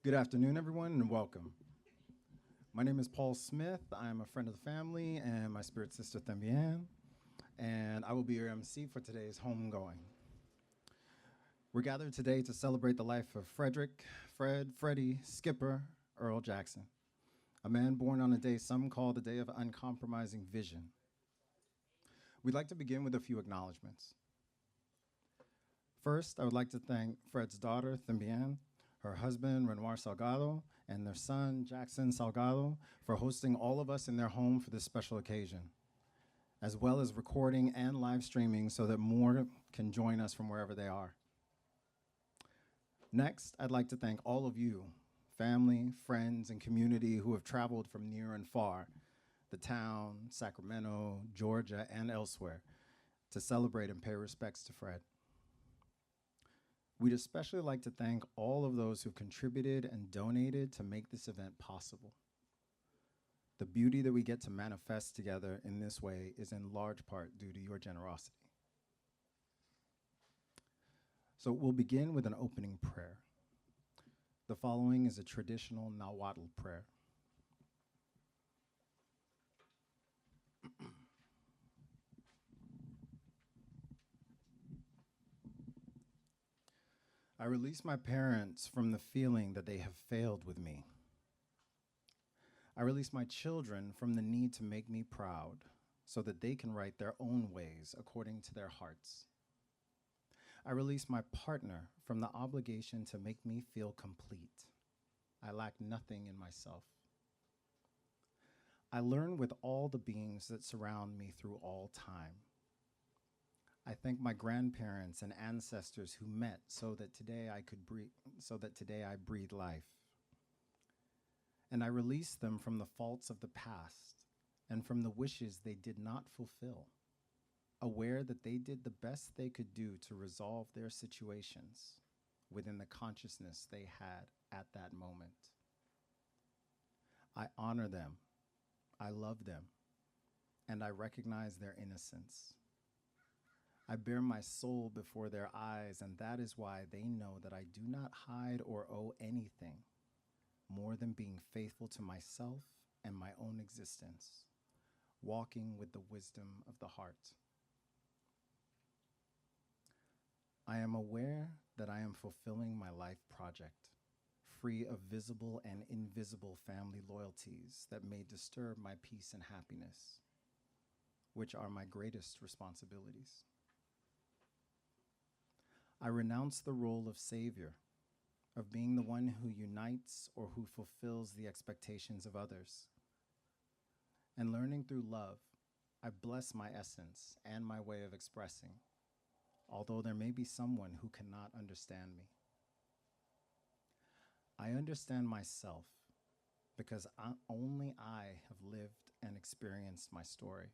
Good afternoon, everyone, and welcome. My name is Paul Smith. I'm a friend of the family and my spirit sister, Thembian, and I will be your MC for today's homegoing. We're gathered today to celebrate the life of Freddie, Skipper, Earl Jackson, a man born on a day some call the day of uncompromising vision. We'd like to begin with a few acknowledgments. First, I would like to thank Fred's daughter, Thembian, her husband, Renoir Salgado, and their son, Jackson Salgado, for hosting all of us in their home for this special occasion, as well as recording and live streaming so that more can join us from wherever they are. Next, I'd like to thank all of you, family, friends, and community who have traveled from near and far, the town, Sacramento, Georgia, and elsewhere, to celebrate and pay respects to Fred. We'd especially like to thank all of those who've contributed and donated to make this event possible. The beauty that we get to manifest together in this way is in large part due to your generosity. So we'll begin with an opening prayer. The following is a traditional Nahuatl prayer. I release my parents from the feeling that they have failed with me. I release my children from the need to make me proud so that they can write their own ways according to their hearts. I release my partner from the obligation to make me feel complete. I lack nothing in myself. I learn with all the beings that surround me through all time. I thank my grandparents and ancestors who met so that today I breathe life. And I release them from the faults of the past and from the wishes they did not fulfill, aware that they did the best they could do to resolve their situations within the consciousness they had at that moment. I honor them, I love them, and I recognize their innocence. I bear my soul before their eyes, and that is why they know that I do not hide or owe anything more than being faithful to myself and my own existence, walking with the wisdom of the heart. I am aware that I am fulfilling my life project, free of visible and invisible family loyalties that may disturb my peace and happiness, which are my greatest responsibilities. I renounce the role of savior, of being the one who unites or who fulfills the expectations of others. And learning through love, I bless my essence and my way of expressing, although there may be someone who cannot understand me. I understand myself because only I have lived and experienced my story.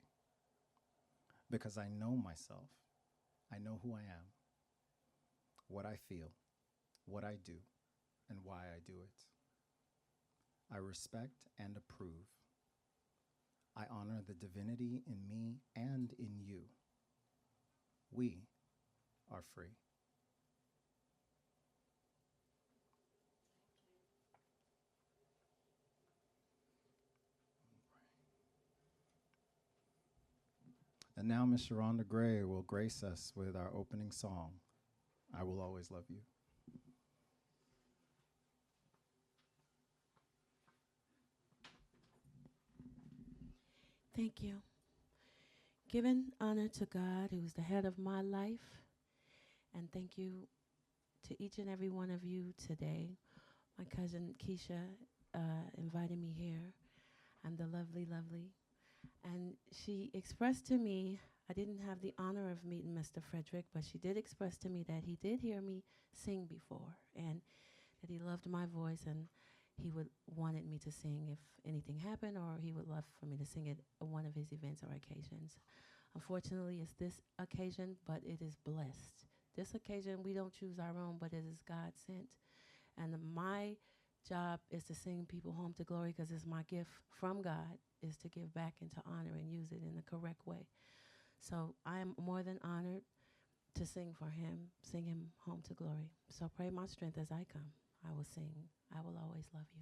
Because I know myself, I know who I am, what I feel, what I do, and why I do it. I respect and approve. I honor the divinity in me and in you. We are free. And now Miss Sharonda Gray will grace us with our opening song, I Will Always Love You. Thank you. Giving honor to God, who is the head of my life, and thank you to each and every one of you today. My cousin Keisha invited me here. I'm the lovely. And she expressed to me, I didn't have the honor of meeting Mr. Frederick, but she did express to me that he did hear me sing before and that he loved my voice and he would wanted me to sing if anything happened, or he would love for me to sing at one of his events or occasions. Unfortunately, it's this occasion, but it is blessed. This occasion, we don't choose our own, but it is God sent. And my job is to sing people home to glory because it's my gift from God is to give back and to honor and use it in the correct way. So I am more than honored to sing for him, sing him home to glory. So pray my strength as I come. I will sing, I will always love you.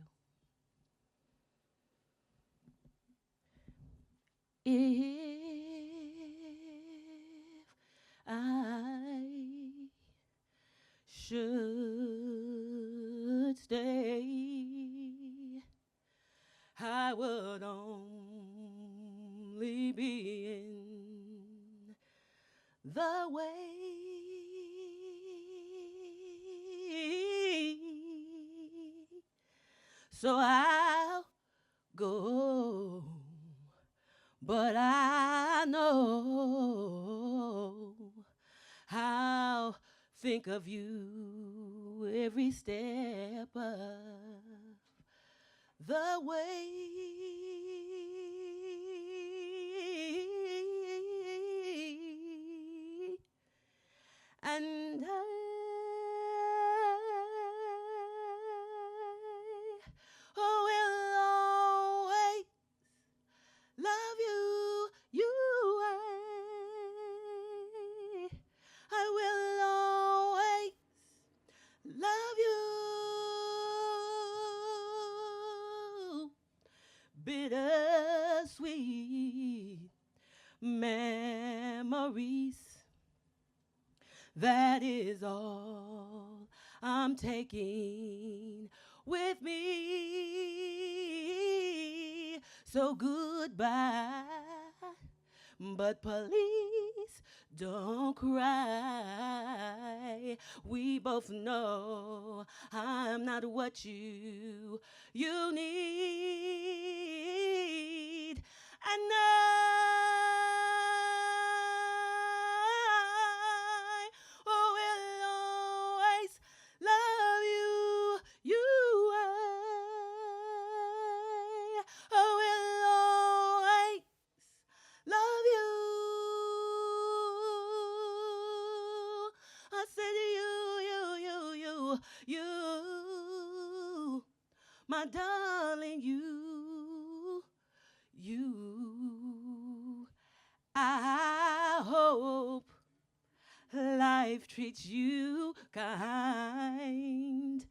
If I should stay, I would only be in the way. So I'll go, but I know I'll think of you every step of the way. And I will always love you, I will always love you. Bittersweet memories, that is all I'm taking with me. So goodbye, but please don't cry. We both know I'm not what you need. And I will always love you, I will always love you. I said you, my darling, you. I hope life treats you kind,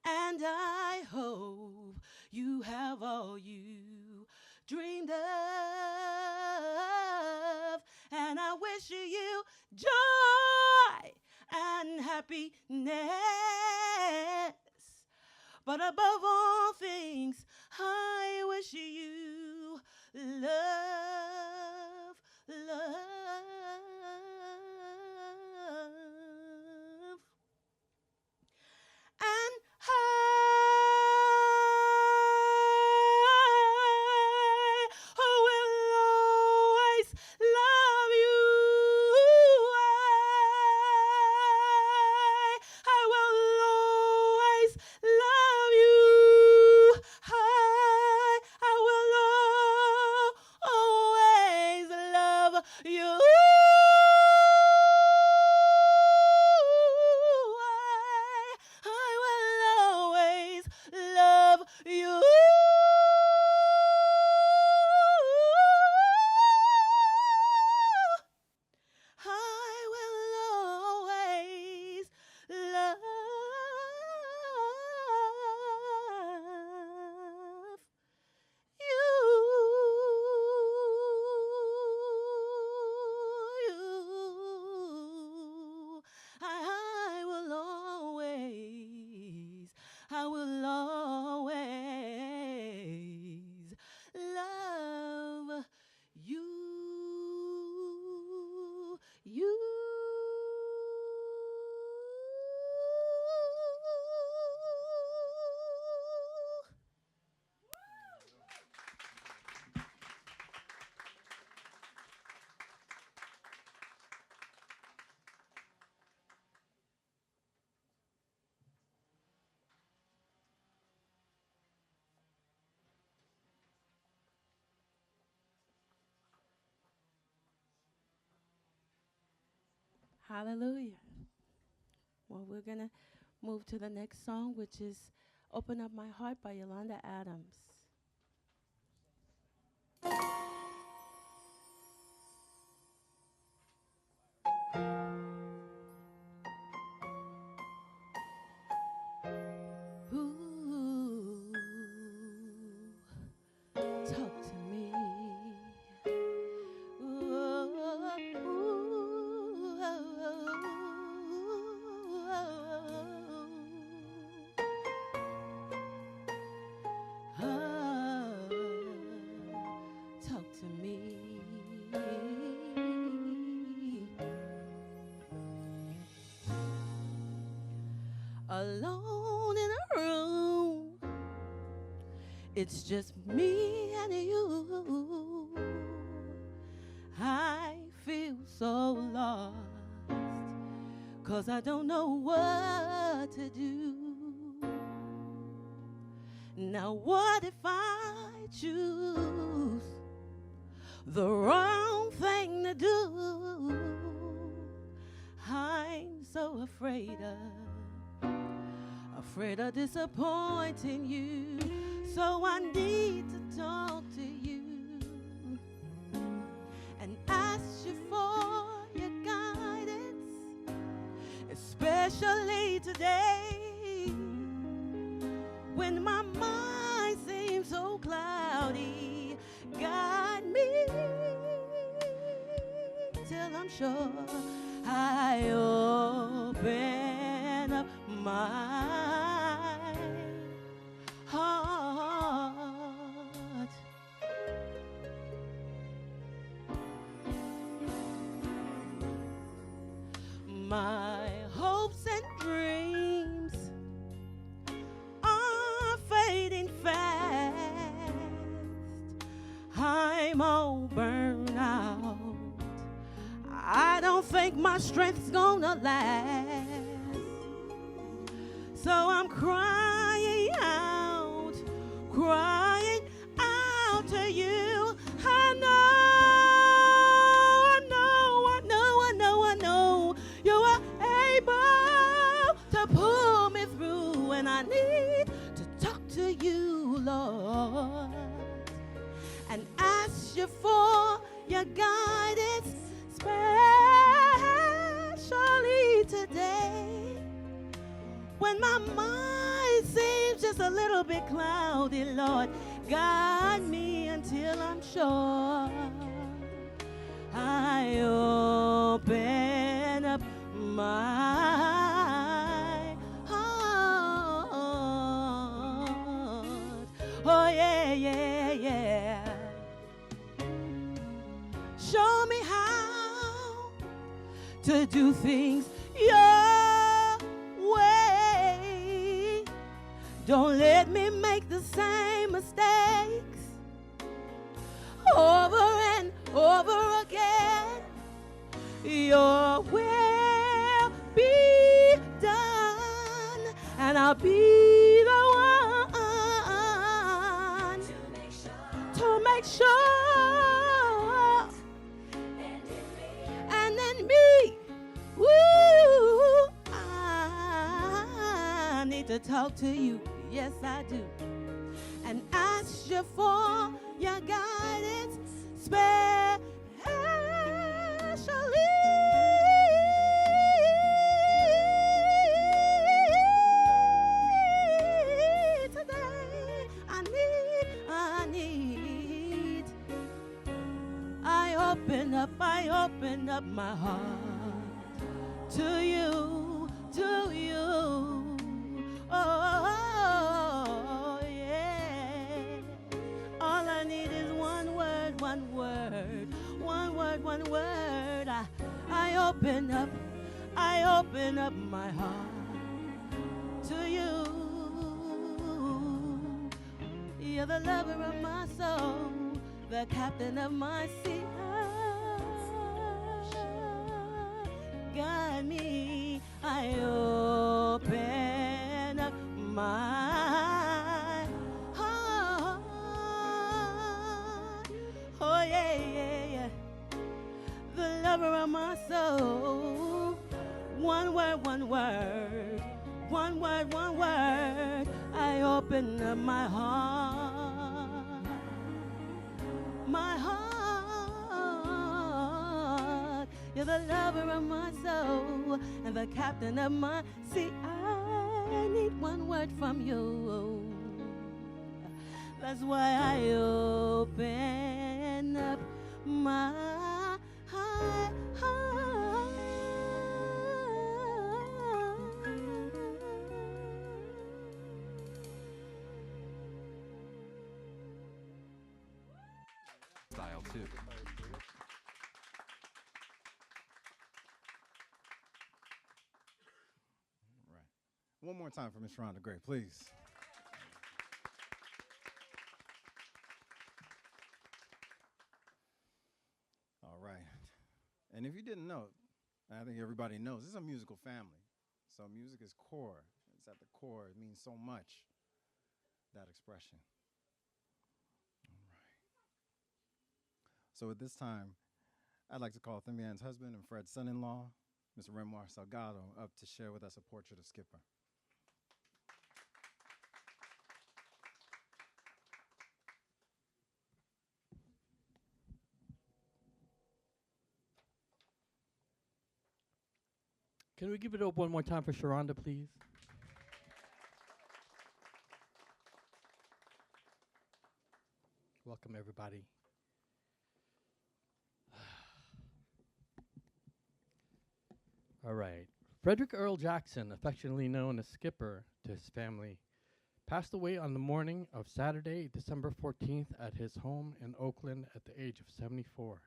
and I hope you have all you dreamed of, and I wish you joy and happiness. But above all things, I wish you love, love. And I will always love you. I will always love you. I will always love you. I will always love you. I will always love you. I will always, I will always love you, you. Hallelujah. Well, we're going to move to the next song, which is Open Up My Heart by Yolanda Adams. alone in a room. It's just me and you. I feel so lost, 'cause I don't know what to do. Now what if I choose the wrong thing to do? I'm so afraid of disappointing you. So I need to talk to you and ask you for your guidance, especially today when my mind seems so cloudy. Guide me till I'm sure I open up my heart. My hopes and dreams are fading fast. I'm all burned out. I don't think my strength's gonna last. So I'm crying out to you. I know you are able to pull me through, and I need to talk to you, Lord, and ask you for your guidance, especially today when my mind seems just a little bit cloudy. Lord, guide me until I'm sure I open up my heart. Oh yeah, yeah, yeah. Show me how to do things your way. Don't let me make the same mistakes over and over again. Your will be done, and I'll be the one to make sure. And in me, woo, I need to talk to you. Yes, I do. And ask you for your guidance, especially today. I open up my heart to you, oh yeah. All I need is one word. I open up my heart to you. You're the lover of my soul, the captain of my sea. Guide me. I open up my heart. Oh yeah, yeah, yeah. The lover of my soul. One word. I open up my heart. My heart. You're the lover of my soul and the captain of my sea. I need one word from you. That's why I open up my heart. Style too. Right. One more time for Miss Rhonda Gray, please. All right. And if you didn't know, I think everybody knows, this is a musical family. So music is core. It's at the core. It means so much, that expression. All right. So at this time, I'd like to call Thimbian's husband and Fred's son-in-law, Mr. Renoir Salgado, up to share with us a portrait of Skipper. Can we give it up one more time for Sharonda, please? Welcome, everybody. All right. Frederick Earl Jackson, affectionately known as Skipper to his family, passed away on the morning of Saturday, December 14th at his home in Oakland at the age of 74.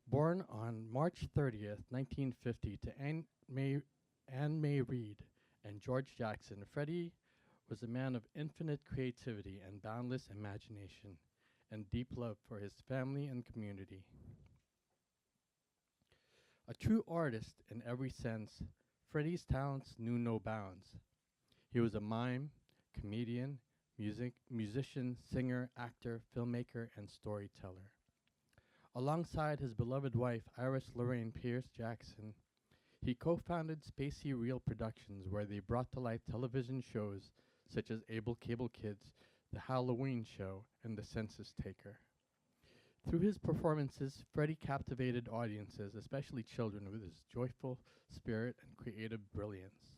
Born on March 30th, 1950 to Anne Mae Reed and George Jackson, Freddie was a man of infinite creativity and boundless imagination and deep love for his family and community. A true artist in every sense, Freddie's talents knew no bounds. He was a mime, comedian, musician, singer, actor, filmmaker, and storyteller. Alongside his beloved wife, Iris Lorraine Pierce Jackson, he co-founded Spacey Reel Productions, where they brought to life television shows such as Able Cable Kids, The Halloween Show, and The Census Taker. Through his performances, Freddie captivated audiences, especially children, with his joyful spirit and creative brilliance.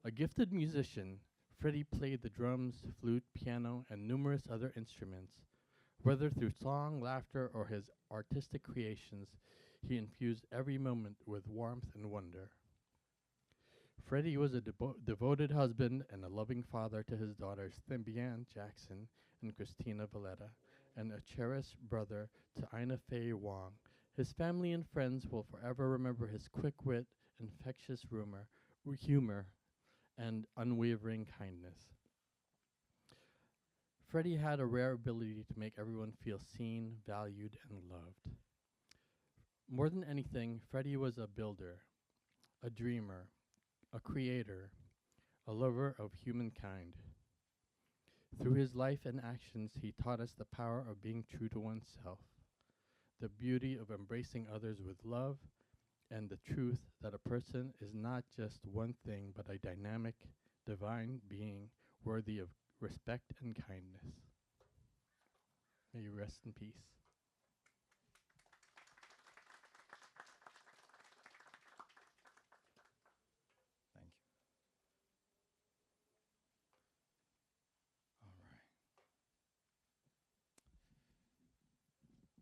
A gifted musician, Freddie played the drums, flute, piano, and numerous other instruments. Whether through song, laughter, or his artistic creations, he infused every moment with warmth and wonder. Freddie was a devoted husband and a loving father to his daughters Thimbian Jackson and Christina Valletta, and a cherished brother to Ina Faye Wong. His family and friends will forever remember his quick wit, infectious humor, and unwavering kindness. Freddie had a rare ability to make everyone feel seen, valued, and loved. More than anything, Freddie was a builder, a dreamer, a creator, a lover of humankind. Through his life and actions, he taught us the power of being true to oneself, the beauty of embracing others with love, and the truth that a person is not just one thing, but a dynamic, divine being worthy of respect and kindness. May you rest in peace. Thank you.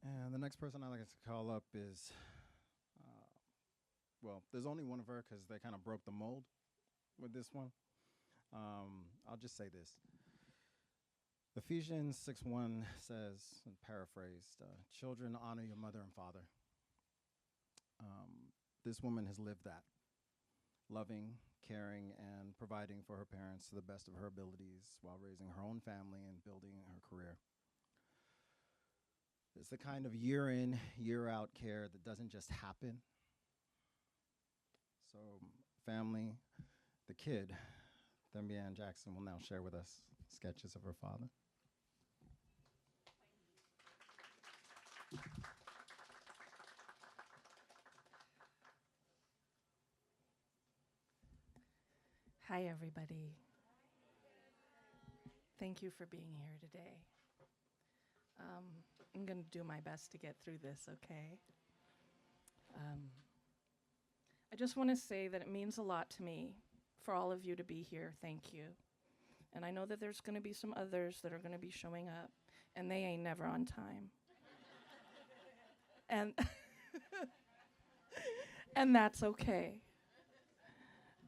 All right. And the next person I'd like to call up is, well, there's only one of her because they kind of broke the mold with this one. I'll just say this. Ephesians 6:1 says, and paraphrased, children, honor your mother and father. This woman has lived that, loving, caring, and providing for her parents to the best of her abilities while raising her own family and building her career. It's the kind of year in, year out care that doesn't just happen. So, family, the kid, Thimbian Jackson, will now share with us sketches of her father. Hi, everybody. Thank you for being here today. I'm going to do my best to get through this, okay? I just want to say that it means a lot to me for all of you to be here. Thank you. And I know that there's going to be some others that are going to be showing up, and they ain't never on time. And and that's okay.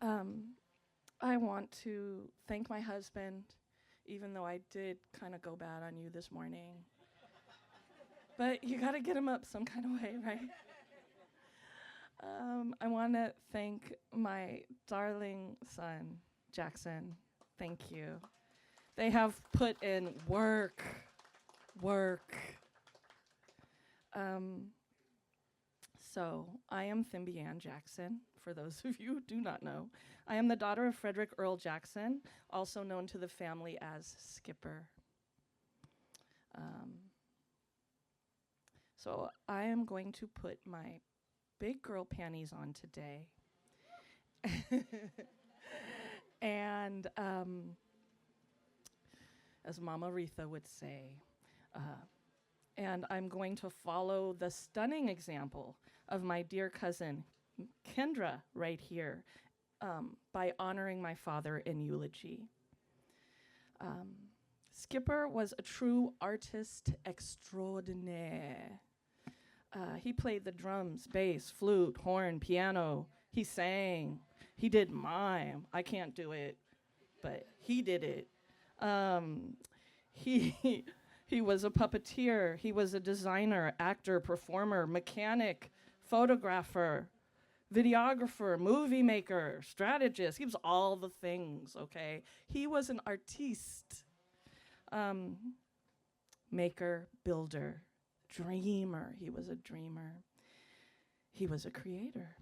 I want to thank my husband, even though I did kind of go bad on you this morning. But you got to get him up some kind of way, right? I want to thank my darling son, Jackson. Thank you. They have put in work. So I am Thimby Ann Jackson, for those of you who do not know. I am the daughter of Frederick Earl Jackson, also known to the family as Skipper. So I am going to put my big girl panties on today. And as Mama Aretha would say, and I'm going to follow the stunning example of my dear cousin Kendra right here by honoring my father in eulogy. Skipper was a true artist extraordinaire. He played the drums, bass, flute, horn, piano. He sang. He did mime. I can't do it, but he did it. He was a puppeteer. He was a designer, actor, performer, mechanic, photographer, videographer, movie maker, strategist. He was all the things, okay? He was an artiste. Maker, builder, dreamer. He was a dreamer. He was a creator.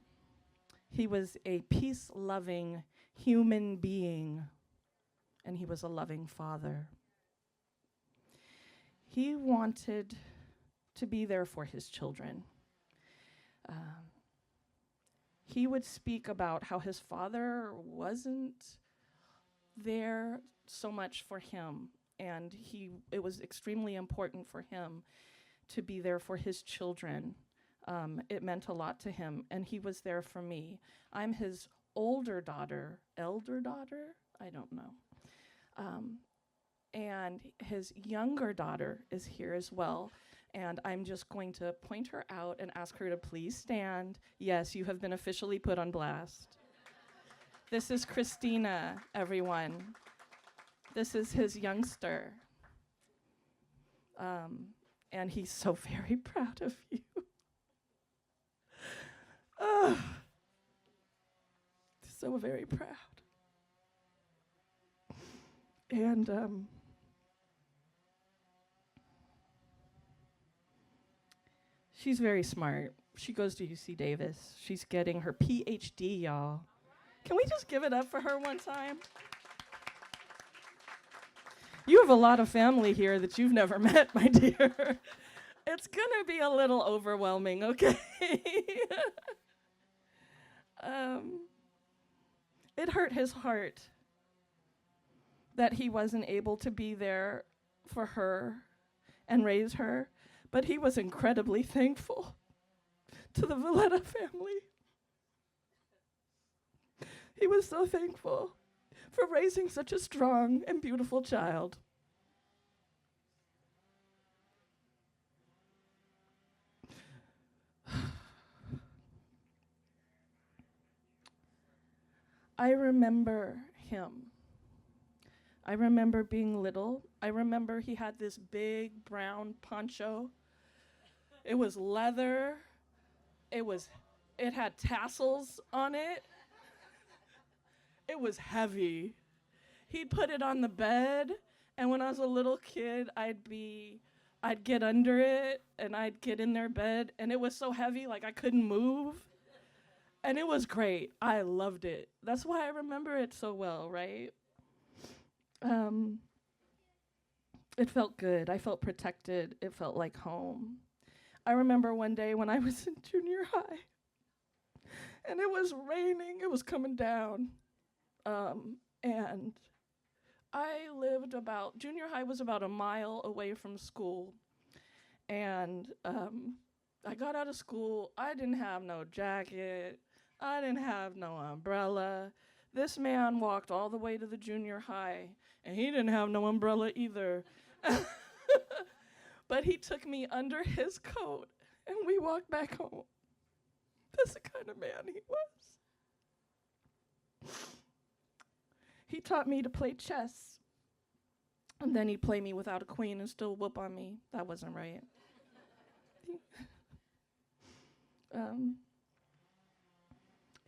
He was a peace-loving human being, and he was a loving father. He wanted to be there for his children. He would speak about how his father wasn't there so much for him, and it was extremely important for him to be there for his children. It meant a lot to him, and he was there for me. I'm his elder daughter, I don't know. And his younger daughter is here as well. And I'm just going to point her out and ask her to please stand. Yes, you have been officially put on blast. This is Christina, everyone. This is his youngster. And he's so very proud of you. So very proud. And she's very smart. She goes to UC Davis. She's getting her PhD, y'all. Can we just give it up for her one time? You have a lot of family here that you've never met, my dear. It's gonna be a little overwhelming, okay? It hurt his heart that he wasn't able to be there for her and raise her, but he was incredibly thankful to the Valletta family. He was so thankful for raising such a strong and beautiful child. I remember him. I remember being little. I remember he had this big brown poncho. It was leather. It had tassels on it. It was heavy. He'd put it on the bed, and when I was a little kid, I'd get under it, and I'd get in their bed, and it was so heavy, like I couldn't move. And it was great. I loved it. That's why I remember it so well, right? It felt good. I felt protected. It felt like home. I remember one day when I was in junior high, and it was raining. It was coming down. And I lived junior high was about a mile away from school. And I got out of school. I didn't have no jacket. I didn't have no umbrella. This man walked all the way to the junior high, and he didn't have no umbrella either. But he took me under his coat, and we walked back home. That's the kind of man he was. He taught me to play chess, and then he'd play me without a queen and still whoop on me. That wasn't right.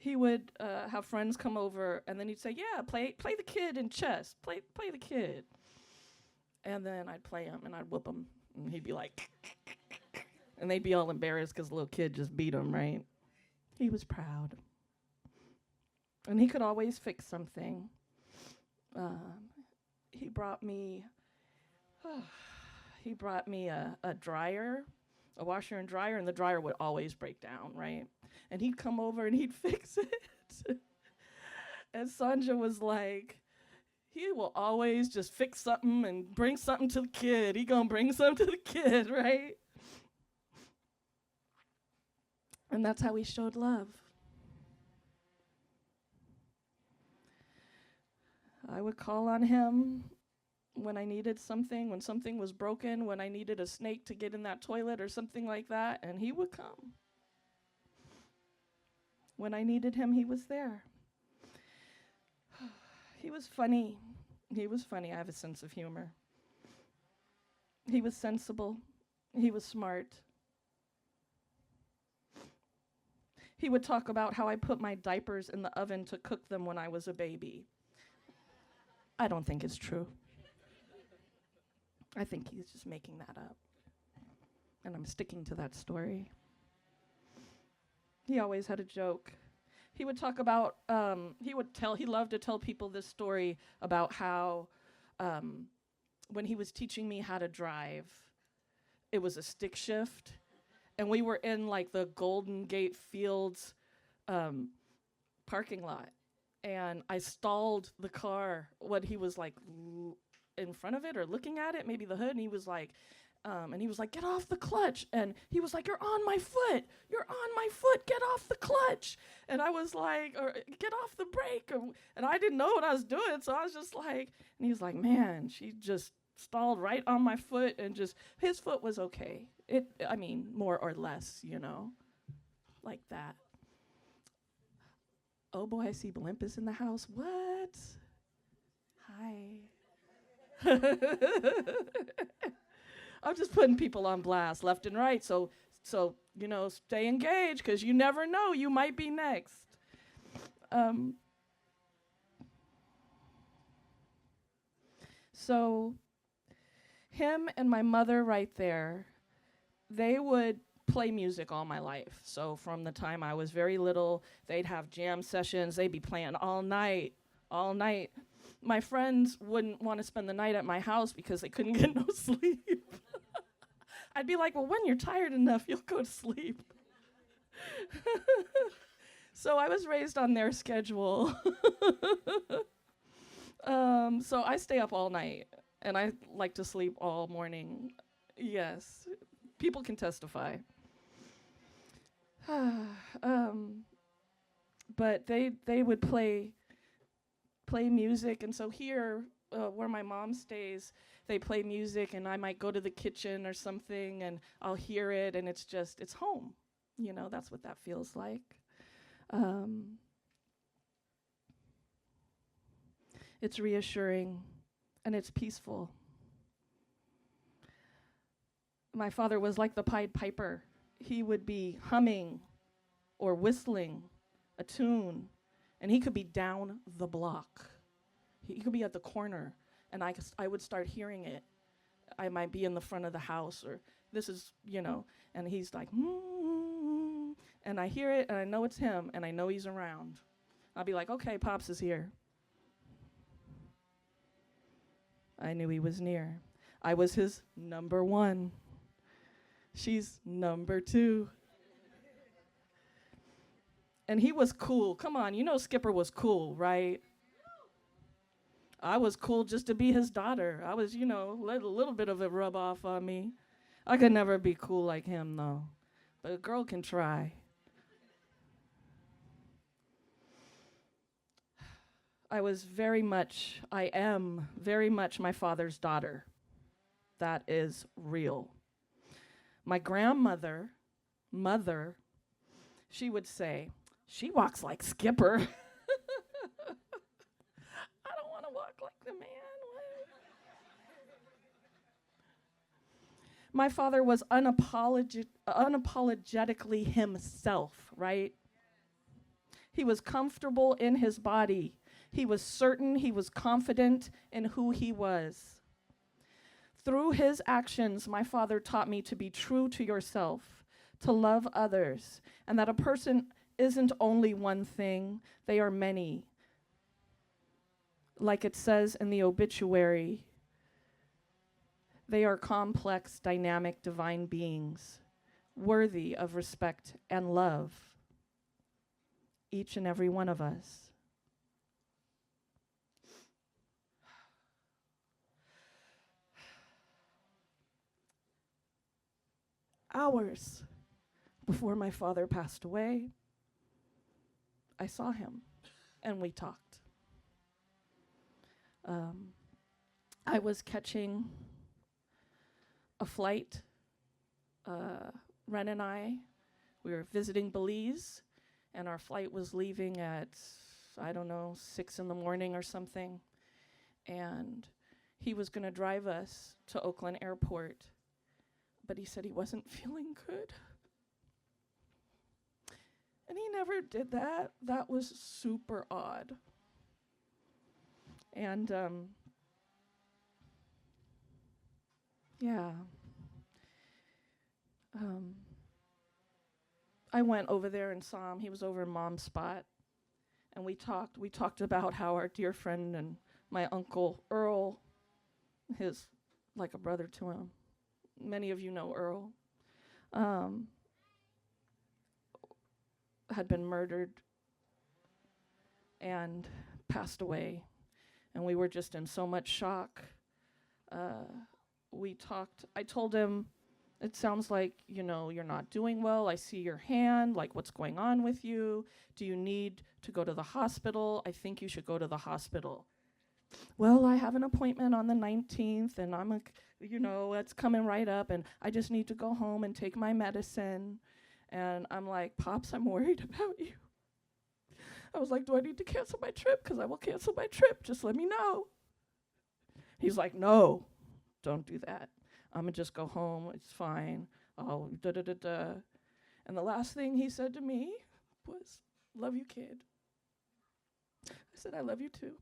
he would have friends come over, and then he'd say, "Yeah, play the kid in chess. Play the kid." And then I'd play him, and I'd whoop him, and he'd be like, and they'd be all embarrassed because the little kid just beat him, right? He was proud, and he could always fix something. He brought me a dryer, a washer and dryer, and the dryer would always break down, right? And he'd come over and he'd fix it. And Sanja was like, he will always just fix something and bring something to the kid. He gonna bring something to the kid, right? And that's how he showed love. I would call on him when I needed something, when something was broken, when I needed a snake to get in that toilet or something like that, and he would come. When I needed him, he was there. He was funny. He was funny. I have a sense of humor. He was sensible. He was smart. He would talk about how I put my diapers in the oven to cook them when I was a baby. I don't think it's true. I think he's just making that up. And I'm sticking to that story. He always had a joke. He would talk about, he loved to tell people this story about how when he was teaching me how to drive, it was a stick shift. And we were in like the Golden Gate Fields parking lot. And I stalled the car when he was like in front of it or looking at it, maybe the hood, and he was like, get off the clutch. And he was like, you're on my foot, get off the clutch. And I was like, or get off the brake. And I didn't know what I was doing, so I was just like, and he was like, man, she just stalled right on my foot, and just, his foot was okay. More or less, like that. Oh boy, I see Blimp is in the house. What? Hi. I'm just putting people on blast left and right. So stay engaged, because you never know. You might be next. So him and my mother right there, they would play music all my life. So from the time I was very little, they'd have jam sessions. They'd be playing all night. My friends wouldn't want to spend the night at my house because they couldn't get no sleep. I'd be like, well, when you're tired enough, you'll go to sleep. So I was raised on their schedule. So I stay up all night, and I like to sleep all morning. Yes, people can testify. But they would play music, and so here, where my mom stays, they play music, and I might go to the kitchen or something, and I'll hear it, and it's home. That's what that feels like. It's reassuring, and it's peaceful. My father was like the Pied Piper. He would be humming or whistling a tune, and he could be down the block. He could be at the corner, and I would start hearing it. I might be in the front of the house, or this is, and he's like, and I hear it, and I know it's him, and I know he's around. I'll be like, okay, Pops is here. I knew he was near. I was his number one. She's number two. And he was cool. Come on, Skipper was cool, right? I was cool just to be his daughter. I was, let a little bit of it rub off on me. I could never be cool like him, though. But a girl can try. I am very much my father's daughter. That is real. My grandmother, she would say, she walks like Skipper. I don't want to walk like the man. My father was unapologetically himself, right? He was comfortable in his body. He was certain, he was confident in who he was. Through his actions, my father taught me to be true to yourself, to love others, and that a person isn't only one thing, they are many. Like it says in the obituary, they are complex, dynamic, divine beings, worthy of respect and love. Each and every one of us. Hours before my father passed away, I saw him and we talked. I was catching a flight. Ren and we were visiting Belize, and our flight was leaving at, 6 in the morning or something. And he was going to drive us to Oakland Airport, but he said he wasn't feeling good. And he never did that. That was super odd. And, I went over there and saw him. He was over in Mom's spot. And we talked. We talked about how our dear friend and my uncle Earl, his like a brother to him. Many of you know Earl. Had been murdered and passed away. And we were just in so much shock. We talked. I told him, it sounds like, you're not doing well. I see your hand. Like, what's going on with you? Do you need to go to the hospital? I think you should go to the hospital. Well, I have an appointment on the 19th, and I'm, it's coming right up, and I just need to go home and take my medicine. And I'm like, Pops, I'm worried about you. I was like, do I need to cancel my trip? Because I will cancel my trip. Just let me know. He's like, no, don't do that. I'm going to just go home. It's fine. Oh, da-da-da-da. And the last thing he said to me was, love you, kid. I said, I love you too.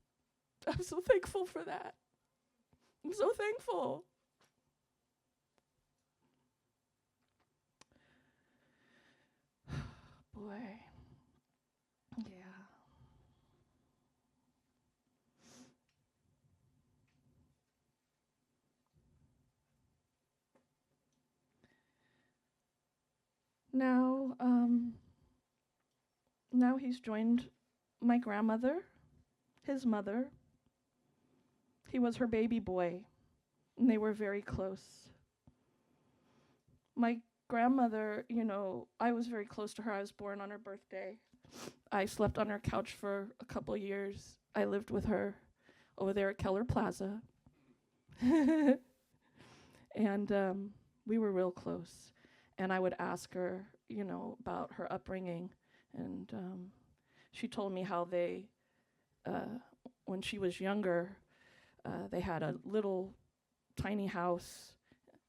I'm so thankful for that. I'm so thankful. Boy. Yeah. Now he's joined my grandmother, his mother. He was her baby boy, and they were very close. My grandmother, I was very close to her. I was born on her birthday. I slept on her couch for a couple years. I lived with her over there at Keller Plaza. And we were real close. And I would ask her, about her upbringing. And she told me how they, when she was younger, they had a little tiny house,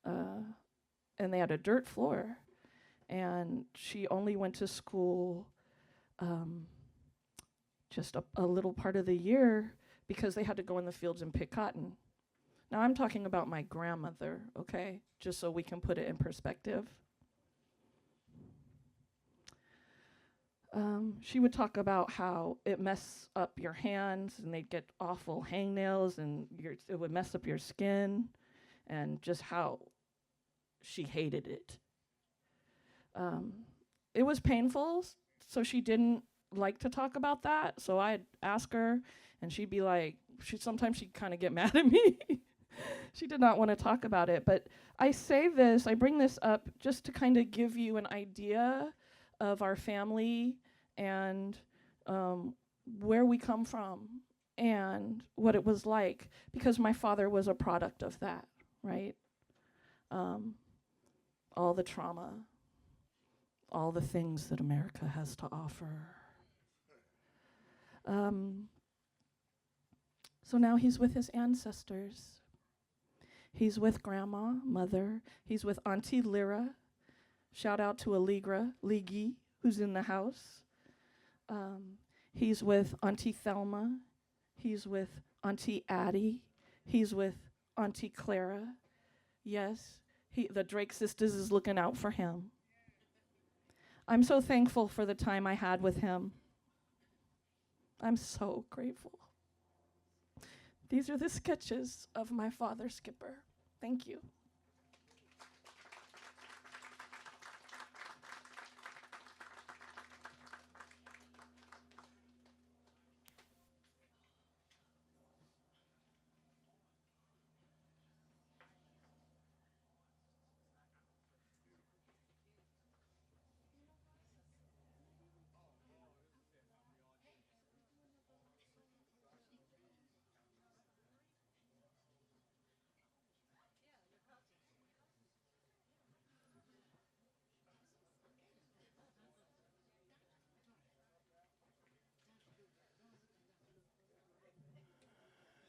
and they had a dirt floor. And she only went to school just a little part of the year because they had to go in the fields and pick cotton. Now I'm talking about my grandmother, okay? Just so we can put it in perspective. She would talk about how it messed up your hands and they'd get awful hangnails and it would mess up your skin, and just how she hated it. It was painful, so she didn't like to talk about that. So I'd ask her, and she'd be like, sometimes she'd kind of get mad at me. She did not want to talk about it. But I bring this up just to kind of give you an idea of our family and where we come from and what it was like, because my father was a product of that, right? All the trauma, all the things that America has to offer. So now he's with his ancestors. He's with Grandma, Mother. He's with Auntie Lyra. Shout out to Allegra, Ligi, who's in the house. He's with Auntie Thelma. He's with Auntie Addie. He's with Auntie Clara. Yes, the Drake sisters is looking out for him. I'm so thankful for the time I had with him. I'm so grateful. These are the sketches of my father, Skipper. Thank you.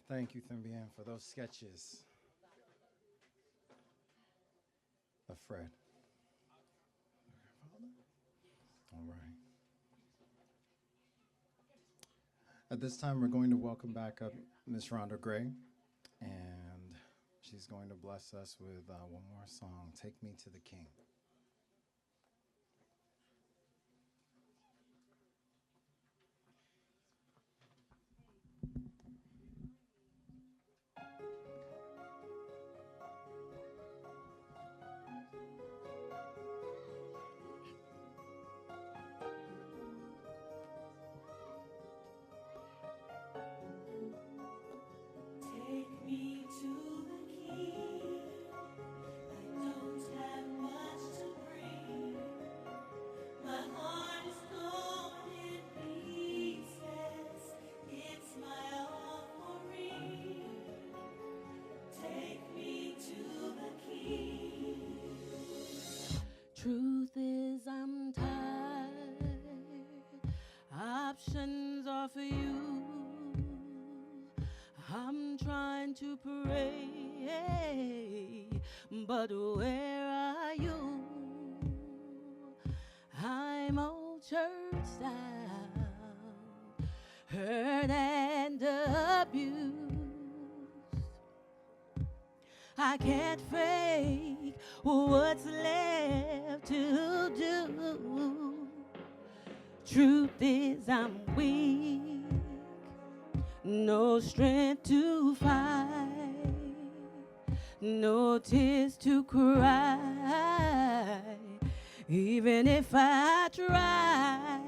Thank you, Thumbian, for those sketches of Fred. All right. At this time, we're going to welcome back up Miss Rhonda Gray, and she's going to bless us with one more song, Take Me to the King. Take me to the King. I don't have much to bring. My heart is torn in pieces. It's my offering. Take me to the King. Truth is, I'm tired. Options are for you. I'm trying to pray, but where are you? I'm all churched out, hurt and abused. I can't fake what's left to do. Truth is, I'm weak. No strength to fight, no tears to cry, even if I tried.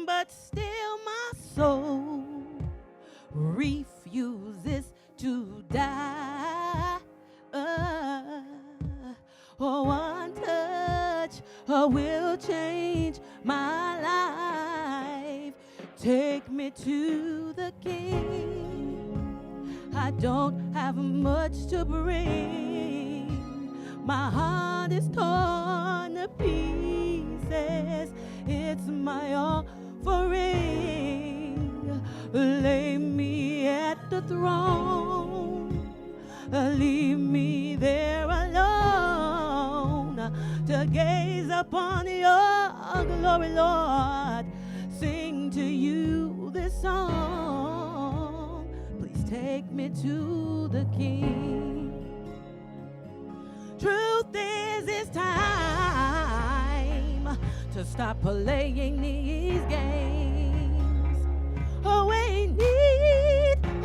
But still my soul refuses to die. One touch will change my life. Take me to the King. I don't have much to bring. My heart is torn to pieces. It's my offering. Lay me at the throne. Leave me there alone to gaze upon your glory, Lord. Sing to you this song. Please take me to the King. Truth is, it's time to stop playing these games. Oh, we need a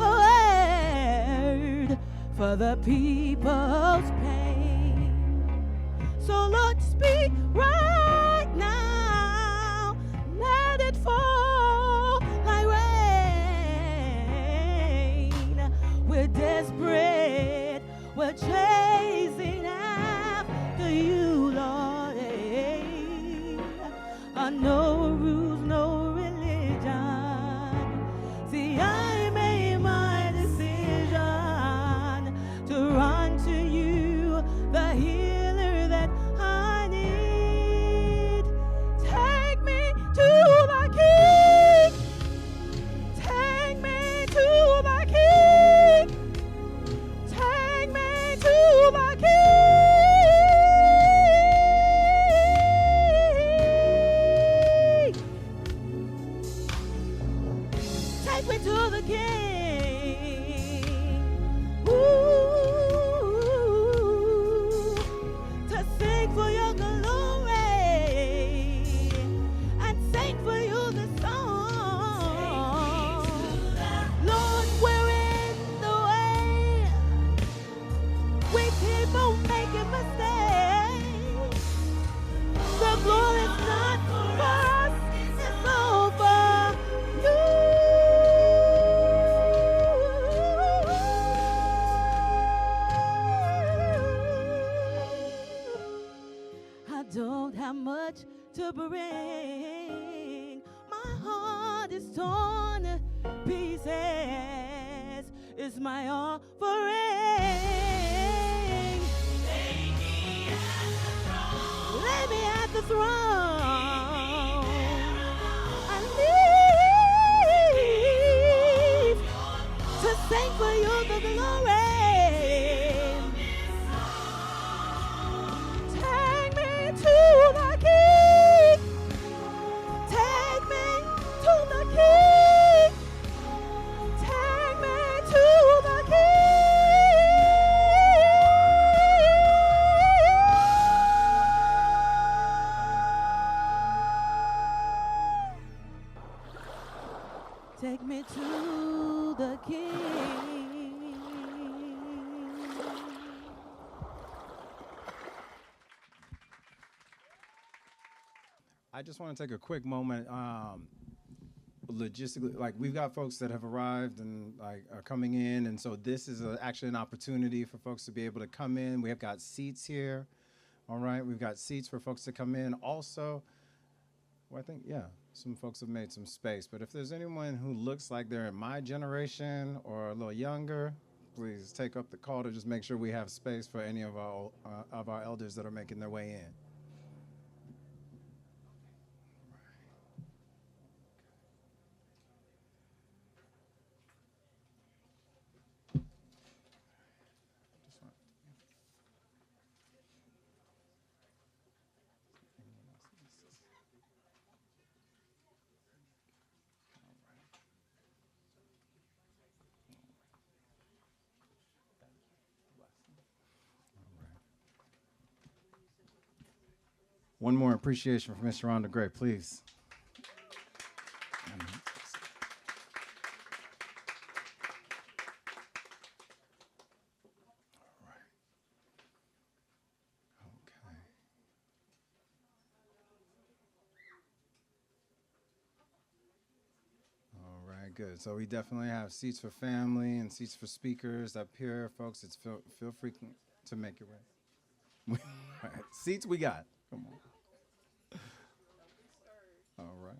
word for the people's pain. So Lord, speak right now. Let it fall like rain. We're desperate. We're chasing after you, Lord. No rules, no religion. See, I made my decision to run to you, the healer that I need. Take me to the King. Ooh, to sing for your glory and sing for you the song. Lord, we're in the way. We keep on making mistakes. The glory's not for us, it's all for you. I don't have much to bring. My heart is torn to pieces. It's my offering. Lay me at the throne. I live to sing for you the glory. Take me to the King. Take me to the King. Take me to the King. Take me to the King. I just want to take a quick moment. Logistically, like we've got folks that have arrived and like are coming in, and so this is actually an opportunity for folks to be able to come in. We have got seats here. All right, we've got seats for folks to come in. Also, well, I think some folks have made some space. But if there's anyone who looks like they're in my generation or a little younger, please take up the call to just make sure we have space for any of our elders that are making their way in. One more appreciation for Mr. Rhonda Gray, please. Okay. All right, good. So we definitely have seats for family and seats for speakers up here, folks. It's feel free to make your way. All right, seats we got. Come on. All right.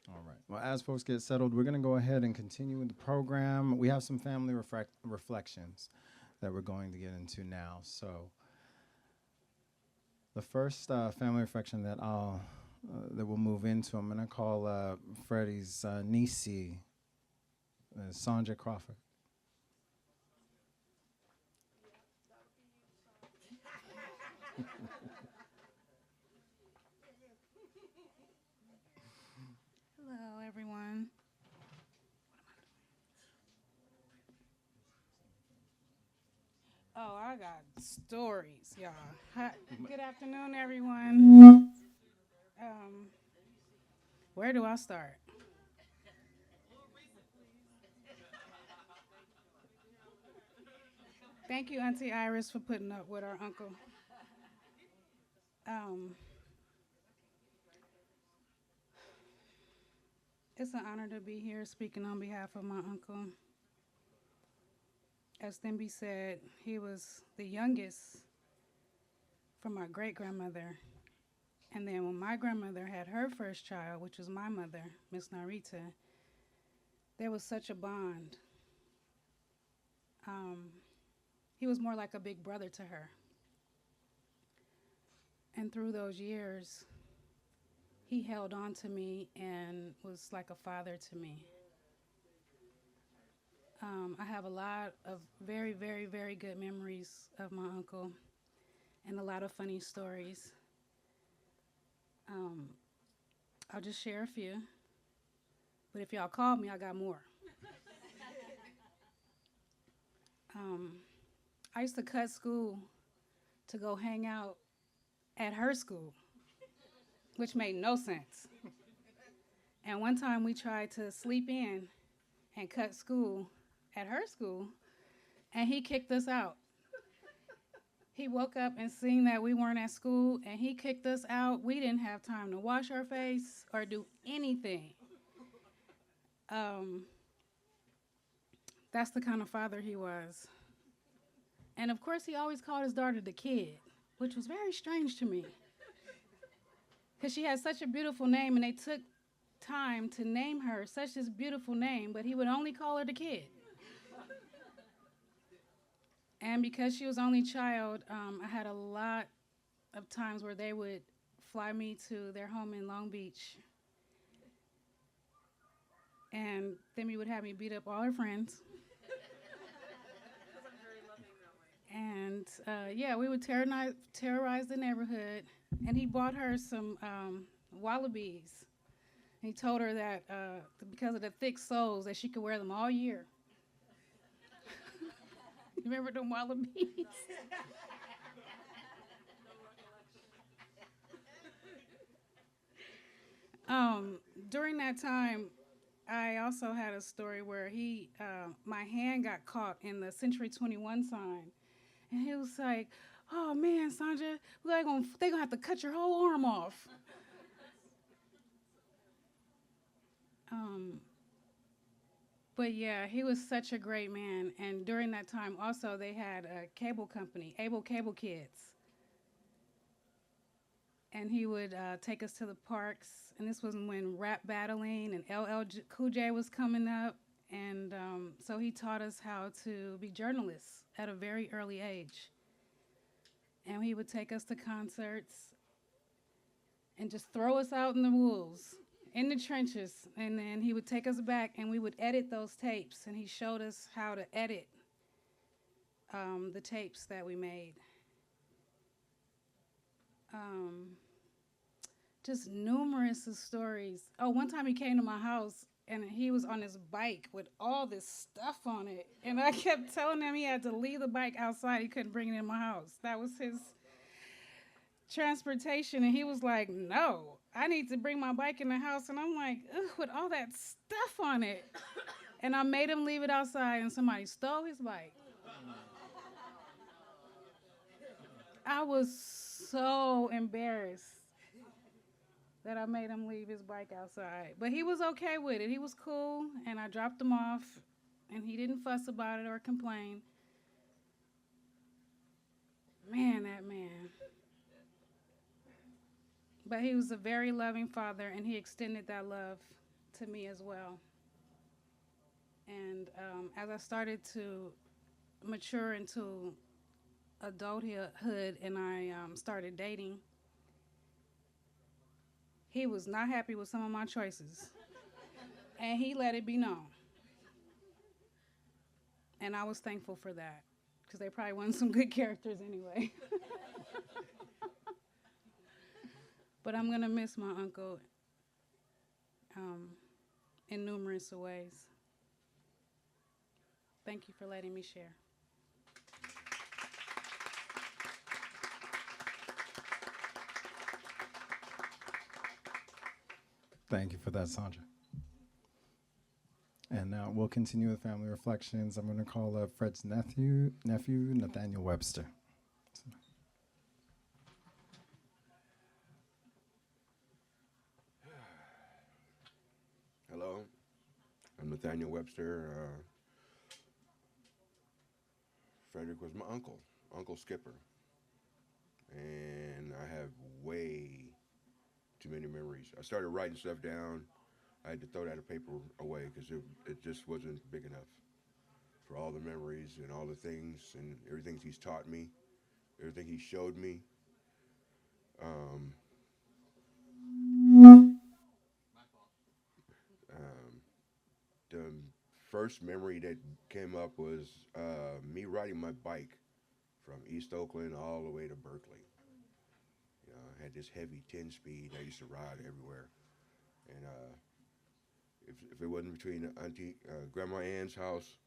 All right. Well, as folks get settled, we're going to go ahead and continue with the program. We have some family reflections that we're going to get into now. So the first family reflection that we'll move into, I'm going to call Freddie's niece, Sandra Crawford. Hello, everyone. Oh, I got stories, y'all. Hi, good afternoon, everyone. Where do I start? Thank you, Auntie Iris, for putting up with our uncle. Um, it's an honor to be here speaking on behalf of my uncle. As Thimby said, he was the youngest from my great-grandmother. And then when my grandmother had her first child, which was my mother, Miss Narita, there was such a bond. He was more like a big brother to her. And through those years, he held on to me and was like a father to me. I have a lot of very, very, very good memories of my uncle and a lot of funny stories. Um, I'll just share a few, but if y'all call me, I got more. Um, I used to cut school to go hang out at her school, which made no sense. And one time we tried to sleep in and cut school at her school, and he kicked us out. He woke up and seen that we weren't at school, and he kicked us out. We didn't have time to wash our face or do anything. Um, that's the kind of father he was. And of course, he always called his daughter the kid, which was very strange to me. Because she had such a beautiful name, and they took time to name her such this beautiful name, but he would only call her the kid. And because she was only child, I had a lot of times where they would fly me to their home in Long Beach. And then we would have me beat up all her friends. And yeah, we would terrorize the neighborhood. And he bought her some wallabies. He told her that because of the thick soles, that she could wear them all year. You remember them wallabies? During that time, I also had a story where my hand got caught in the Century 21 sign, and he was like, "Oh man, Sandra, they gonna have to cut your whole arm off." Um, but yeah, he was such a great man, and during that time, also they had a cable company, Able Cable Kids, and he would take us to the parks. And this was when rap battling and LL Cool J was coming up, and so he taught us how to be journalists at a very early age. And he would take us to concerts and just throw us out in the wolves, in the trenches, and then he would take us back and we would edit those tapes. And he showed us how to edit the tapes that we made. Just numerous of stories. Oh, one time he came to my house and he was on his bike with all this stuff on it. And I kept telling him he had to leave the bike outside. He couldn't bring it in my house. That was his transportation. And he was like, "No, I need to bring my bike in the house." And I'm like, "Ugh, with all that stuff on it." And I made him leave it outside and somebody stole his bike. I was so embarrassed that I made him leave his bike outside. But he was okay with it. He was cool, and I dropped him off, and he didn't fuss about it or complain. Man, that man. But he was a very loving father, and he extended that love to me as well. And as I started to mature into adulthood and I started dating, he was not happy with some of my choices. And he let it be known. And I was thankful for that because they probably weren't some good characters anyway. But I'm going to miss my uncle in numerous ways. Thank you for letting me share. Thank you for that, Sandra. And now we'll continue with family reflections. I'm going to call up Fred's nephew, Nathaniel Webster. Hello, I'm Nathaniel Webster. Frederick was my uncle, Uncle Skipper. And I have way too many memories. I started writing stuff down. I had to throw that paper away because it just wasn't big enough for all the memories and all the things and everything he's taught me, everything he showed me. Um, um, the first memory that came up was me riding my bike from East Oakland all the way to Berkeley. You know, I had this heavy 10-speed. I used to ride everywhere. And if it wasn't between Grandma Ann's house,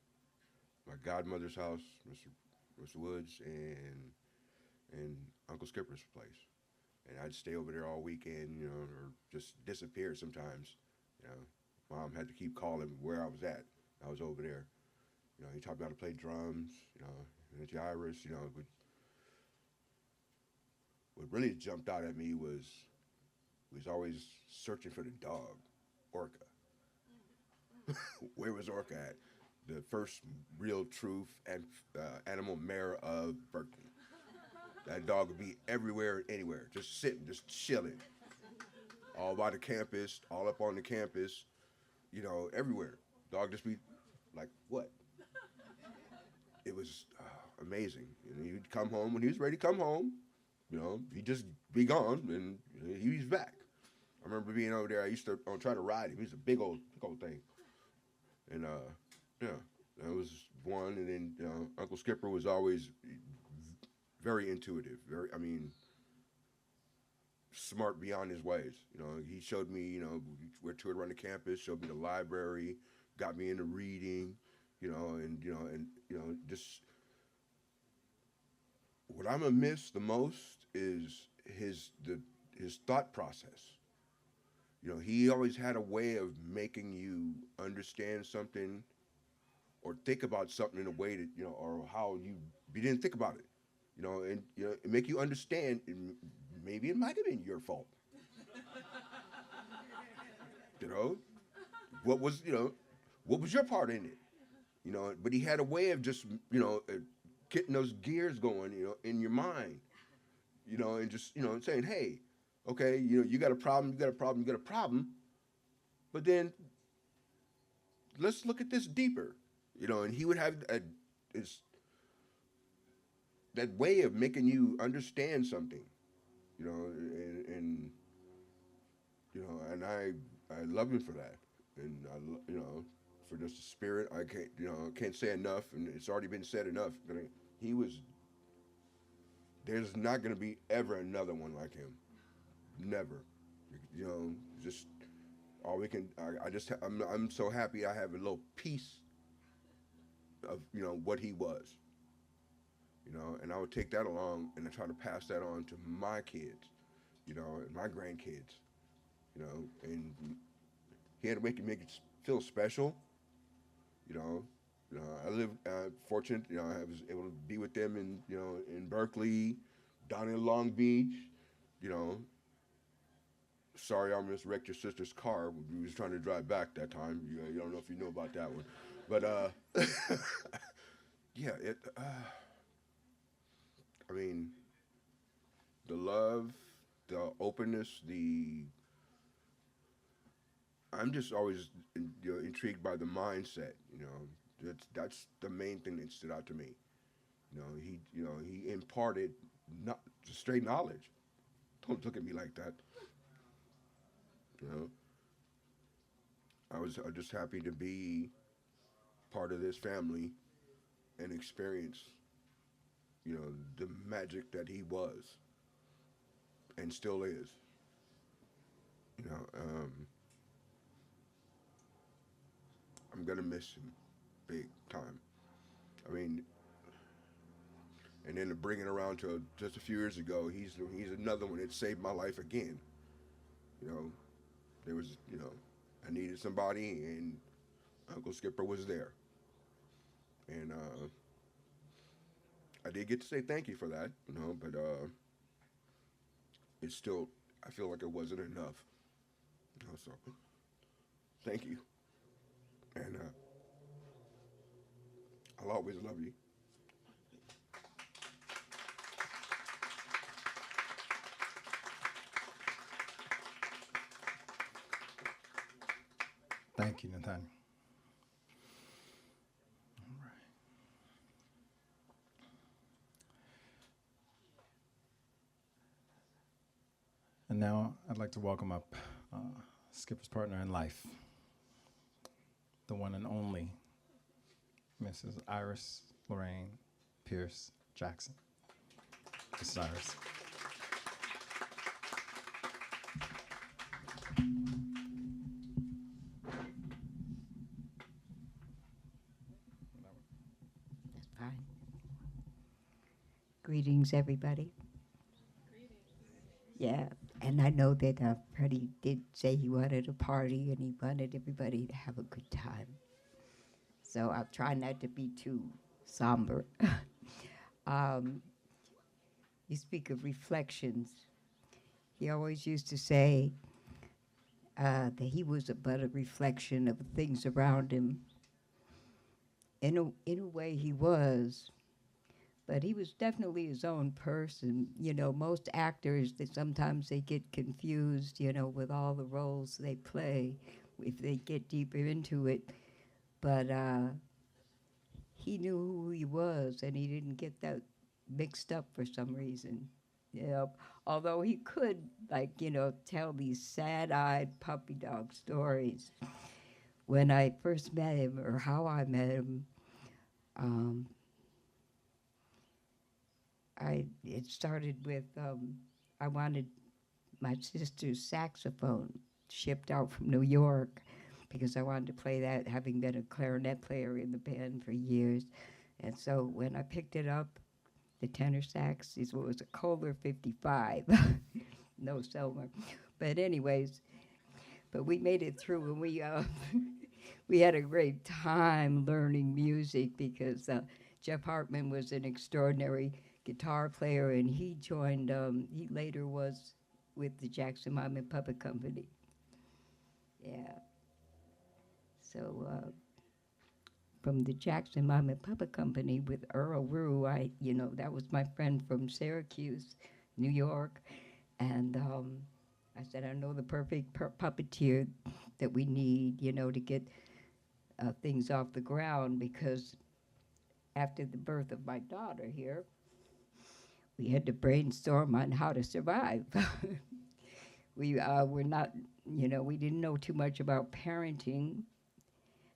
my godmother's house, Mr. Woods, and Uncle Skipper's place, and I'd stay over there all weekend, you know, or just disappear sometimes. You know, Mom had to keep calling where I was at. I was over there. You know, he taught me how to play drums, you know, and the gyrus. You know, what really jumped out at me was he was always searching for the dog, Orca. Where was Orca at? The first real truth and animal mayor of Berkeley. That dog would be everywhere, anywhere, just sitting, just chilling, all by the campus, all up on the campus, you know, everywhere. Dog just be like, what? It was amazing. You know, he'd come home when he was ready to come home. You know, he'd just be gone, and he was back. I remember being over there. I used to try to ride him. He's a big old thing. And yeah, that was one. And then Uncle Skipper was always very intuitive. I mean, smart beyond his ways. You know, he showed me, you know, we toured around the campus, showed me the library, got me into reading, and just what I'm gonna miss the most is his thought process. You know, he always had a way of making you understand something or think about something in a way that, you know, or how you didn't think about it. You know, and you know, it make you understand. Maybe it might have been your fault. You know, what was your part in it? You know, but he had a way of just getting those gears going. You know, in your mind. You know, and just saying, hey, okay, you know, you got a problem, you got a problem, you got a problem, but then let's look at this deeper. You know, and he would have that way of making you understand something. You know, and you know, and I love him for that, and you know, for just the spirit. I can't say enough, and it's already been said enough. But he was. There's not going to be ever another one like him. Never. You know, just all we can. I'm so happy I have a little piece of what he was. You know, and I would take that along and I try to pass that on to my kids. You know, and my grandkids. You know, and he had to make it feel special. You know, I live fortunate. You know, I was able to be with them in Berkeley, down in Long Beach. You know, sorry I almost wrecked your sister's car. We was trying to drive back that time. You don't know if you know about that one, but yeah, I mean, the love, the openness, I'm just always intrigued by the mindset. You know, that's the main thing that stood out to me. He imparted not just straight knowledge. Don't look at me like that. You know, I'm just happy to be part of this family and experience, the magic that he was and still is. You know, I'm gonna miss him big time. I mean, and then to bring it around to just a few years ago, he's another one that saved my life again. You know, there was, I needed somebody, and Uncle Skipper was there, and I did get to say thank you for that, but it's still, I feel like it wasn't enough. So thank you, and I'll always love you. Thank you, Nathaniel. All right. And now I'd like to welcome up Skipper's partner in life, the one and only Mrs. Iris Lorraine Pierce Jackson. Mrs. Iris. That's fine. Greetings, everybody. Yeah, and I know that Freddie did say he wanted a party and he wanted everybody to have a good time. So I'll try not to be too somber. um, you speak of reflections. He always used to say that he was but a reflection of the things around him. In a way, he was. But he was definitely his own person. You know, most actors, that sometimes they get confused, you know, with all the roles they play if they get deeper into it. But he knew who he was, and he didn't get that mixed up for some reason. You know, although he could, like, you know, tell these sad-eyed puppy dog stories. When I first met him, or how I met him, it started with I wanted my sister's saxophone shipped out from New York because I wanted to play that, having been a clarinet player in the band for years. And so when I picked it up, the tenor sax was a Kohler 55, no Selmer. But anyways, but we made it through, and we we had a great time learning music because Jeff Hartman was an extraordinary guitar player, and he joined, he later was with the Jackson Mime and Puppet Company. Yeah. So from the Jackson Mime and Puppet Company with Earl Rue, that was my friend from Syracuse, New York. And I said, I know the perfect puppeteer that we need, you know, to get things off the ground, because after the birth of my daughter here, we had to brainstorm on how to survive. We were not, you know, we didn't know too much about parenting.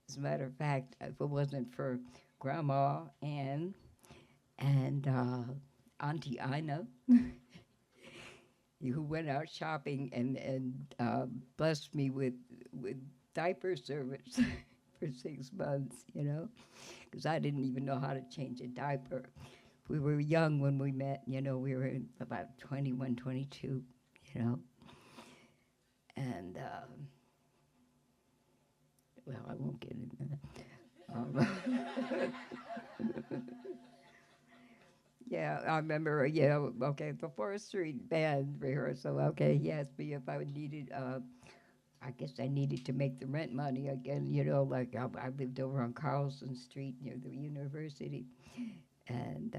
As a matter of fact, if it wasn't for Grandma Ann and Auntie Ina, who went out shopping and blessed me with diaper service for 6 months, you know, because I didn't even know how to change a diaper. We were young when we met, you know, we were about 21, 22, you know. And, well, I won't get into that. Yeah, I remember, okay, the Forest Street band rehearsal, okay, he asked me if I needed, I guess I needed to make the rent money again, you know, like I lived over on Carlson Street near the university. And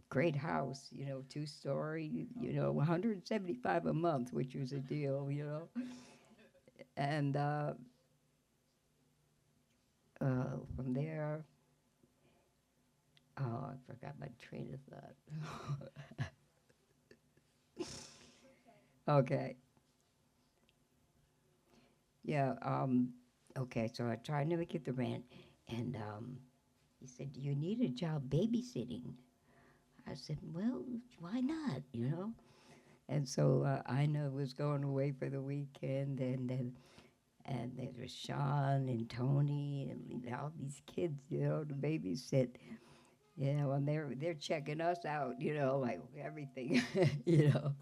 great house, you know, 2-story, you know, 175 a month, which was a deal, you know. And from there, oh, I forgot my train of thought. Okay. Yeah, okay, so I tried to make it the rent, and he said, do you need a job babysitting? I said, well, why not, you know? And so Ina was going away for the weekend, and there was Sean and Tony and all these kids, you know, to babysit. You know, and they're checking us out, you know, like everything, you know.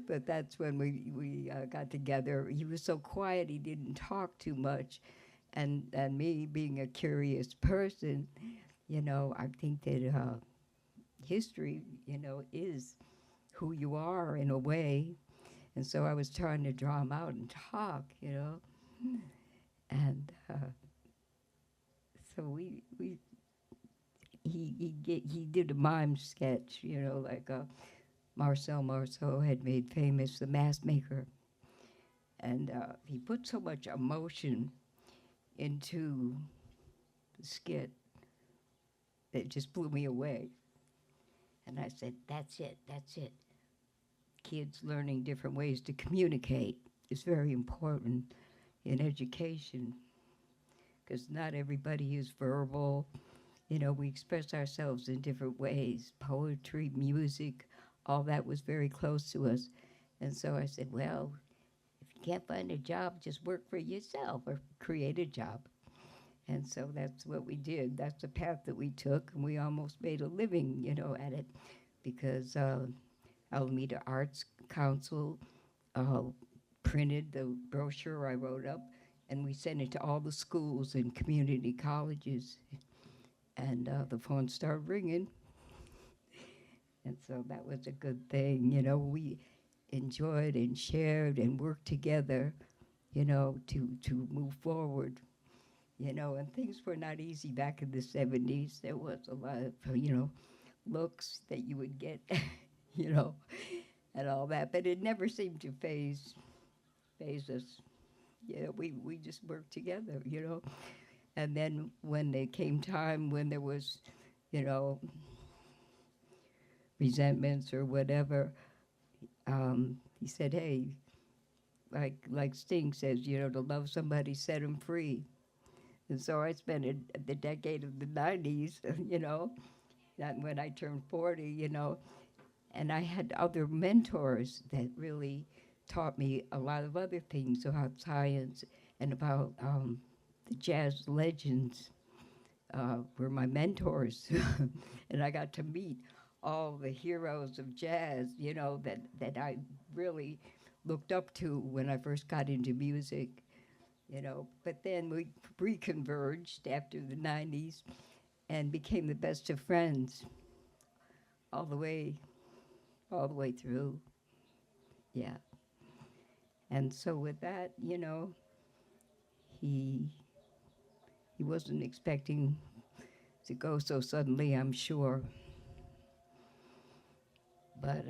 But that's when we got together. He was so quiet, he didn't talk too much. And me being a curious person, you know, I think that history, you know, is who you are in a way. And so I was trying to draw him out and talk, you know. And so he did a mime sketch, you know, like Marcel Marceau had made famous, the mask maker. And he put so much emotion into the skit that it just blew me away. And I said, that's it. Kids learning different ways to communicate is very important in education, because not everybody is verbal. You know, we express ourselves in different ways. Poetry, music, all that was very close to us. And so I said, well, if you can't find a job, just work for yourself or create a job. And so that's what we did. That's the path that we took, and we almost made a living, you know, at it, because Alameda Arts Council uh, printed the brochure I wrote up, and we sent it to all the schools and community colleges, and the phone started ringing. And so that was a good thing. You know, we enjoyed and shared and worked together, you know, to move forward. You know, and things were not easy back in the 70s. There was a lot of, you know, looks that you would get, you know, and all that. But it never seemed to phase us. You know, we just worked together, you know. And then when there came time when there was, you know, resentments or whatever, he said, hey, like Sting says, you know, to love somebody, set them free. And so I spent the decade of the 90s, you know, that when I turned 40, you know, and I had other mentors that really taught me a lot of other things about science and about the jazz legends were my mentors. And I got to meet all the heroes of jazz, you know, that I really looked up to when I first got into music, you know. But then we reconverged after the 90s and became the best of friends all the way, all the way through. Yeah. And so with that, you know, he he wasn't expecting to go so suddenly, I'm sure. But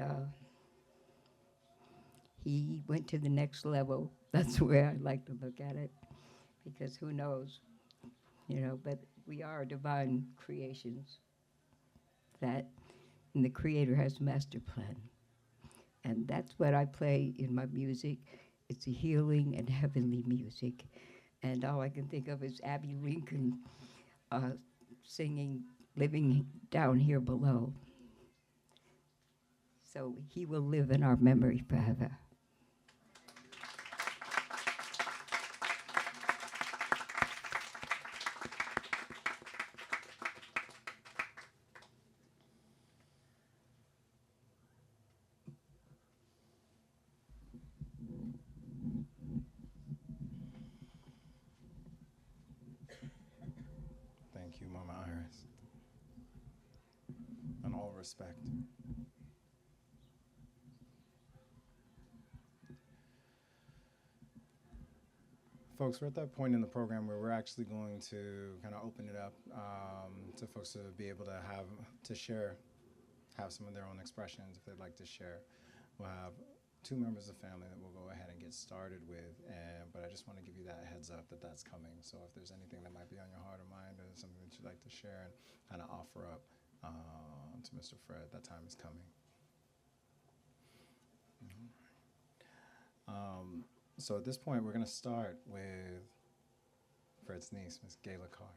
he went to the next level. That's the way I like to look at it, because who knows, you know. But we are divine creations. That, and the Creator has a master plan, and that's what I play in my music. It's a healing and heavenly music, and all I can think of is Abby Lincoln uh, singing "Living Down Here Below." So he will live in our memory forever. Thank you, Mama Iris. In all respect. Folks, we're at that point in the program where we're actually going to kind of open it up to folks to be able to have some of their own expressions if they'd like to share. We'll have two members of the family that we'll go ahead and get started with, but I just want to give you that heads up that that's coming. So if there's anything that might be on your heart or mind or something that you'd like to share and kind of offer up to Mr. Fred, that time is coming. So at this point, we're going to start with Fred's niece, Miss Gayla Carr.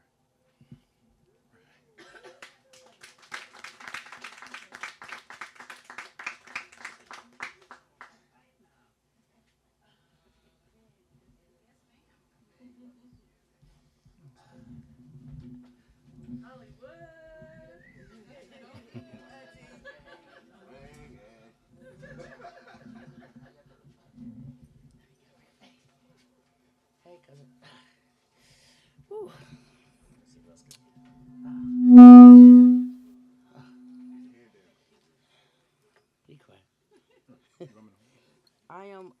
Whew. Be quiet. I am,